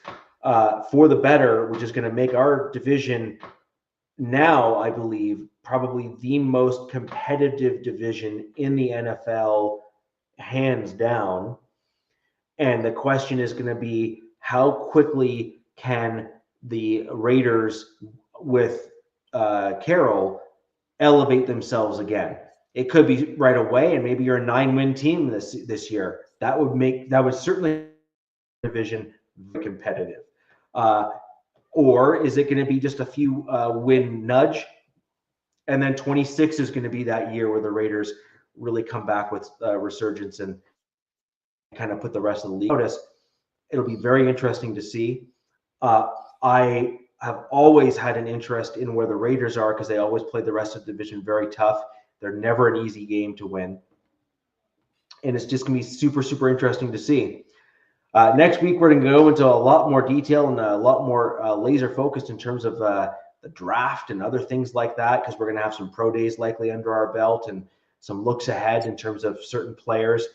for the better, which is going to make our division now, I believe, probably the most competitive division in the NFL, hands down. And the question is going to be, how quickly can the Raiders with Carroll elevate themselves again? It could be right away, and maybe you're a 9-win team this year. That would certainly make the division very competitive. Or is it going to be just a few win nudge, and then 26 is going to be that year where the Raiders really come back with resurgence and kind of put the rest of the league notice? It'll be very interesting to see. I have always had an interest in where the Raiders are, because they always play the rest of the division very tough. They're never an easy game to win. And it's just going to be super interesting to see. Next week, we're going to go into a lot more detail and a lot more laser focused in terms of the draft and other things like that, because we're going to have some pro days likely under our belt and some looks ahead in terms of certain players,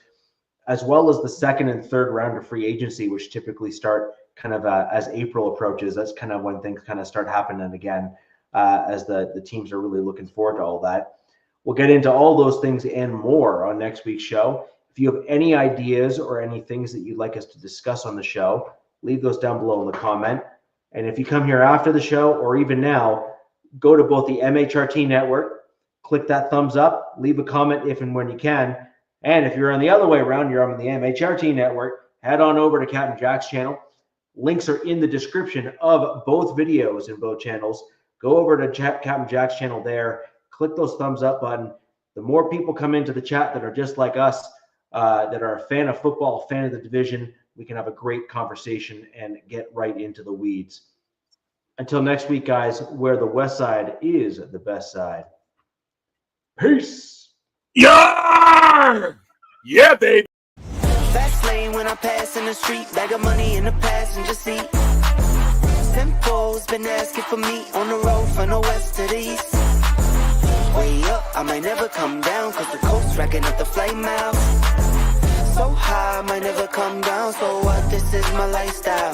as well as the second and third round of free agency, which typically start kind of as April approaches. That's kind of when things kind of start happening again, as the teams are really looking forward to all that. We'll get into all those things and more on next week's show. If you have any ideas or any things that you'd like us to discuss on the show, leave those down below in the comment. And if you come here after the show, or even now, go to both the MHRT network, click that thumbs up, leave a comment if and when you can. And if you're on the other way around, you're on the MHRT network, head on over to Captain Jack's channel. Links are in the description of both videos in both channels. Go over to Captain Jack's channel there, click those thumbs up button. The more people come into the chat that are just like us, that are a fan of football, a fan of the division, we can have a great conversation and get right into the weeds. Until next week, guys, where the West Side is the best side. Peace. Yeah! Yeah, baby. Fast lane when I pass in the street, bag of money in the passenger seat. Simcoe's been asking for me on the road from the west to the east. Way up, I might never come down, cause the coast's racking up the flame out. So high, I might never come down, so what, this is my lifestyle.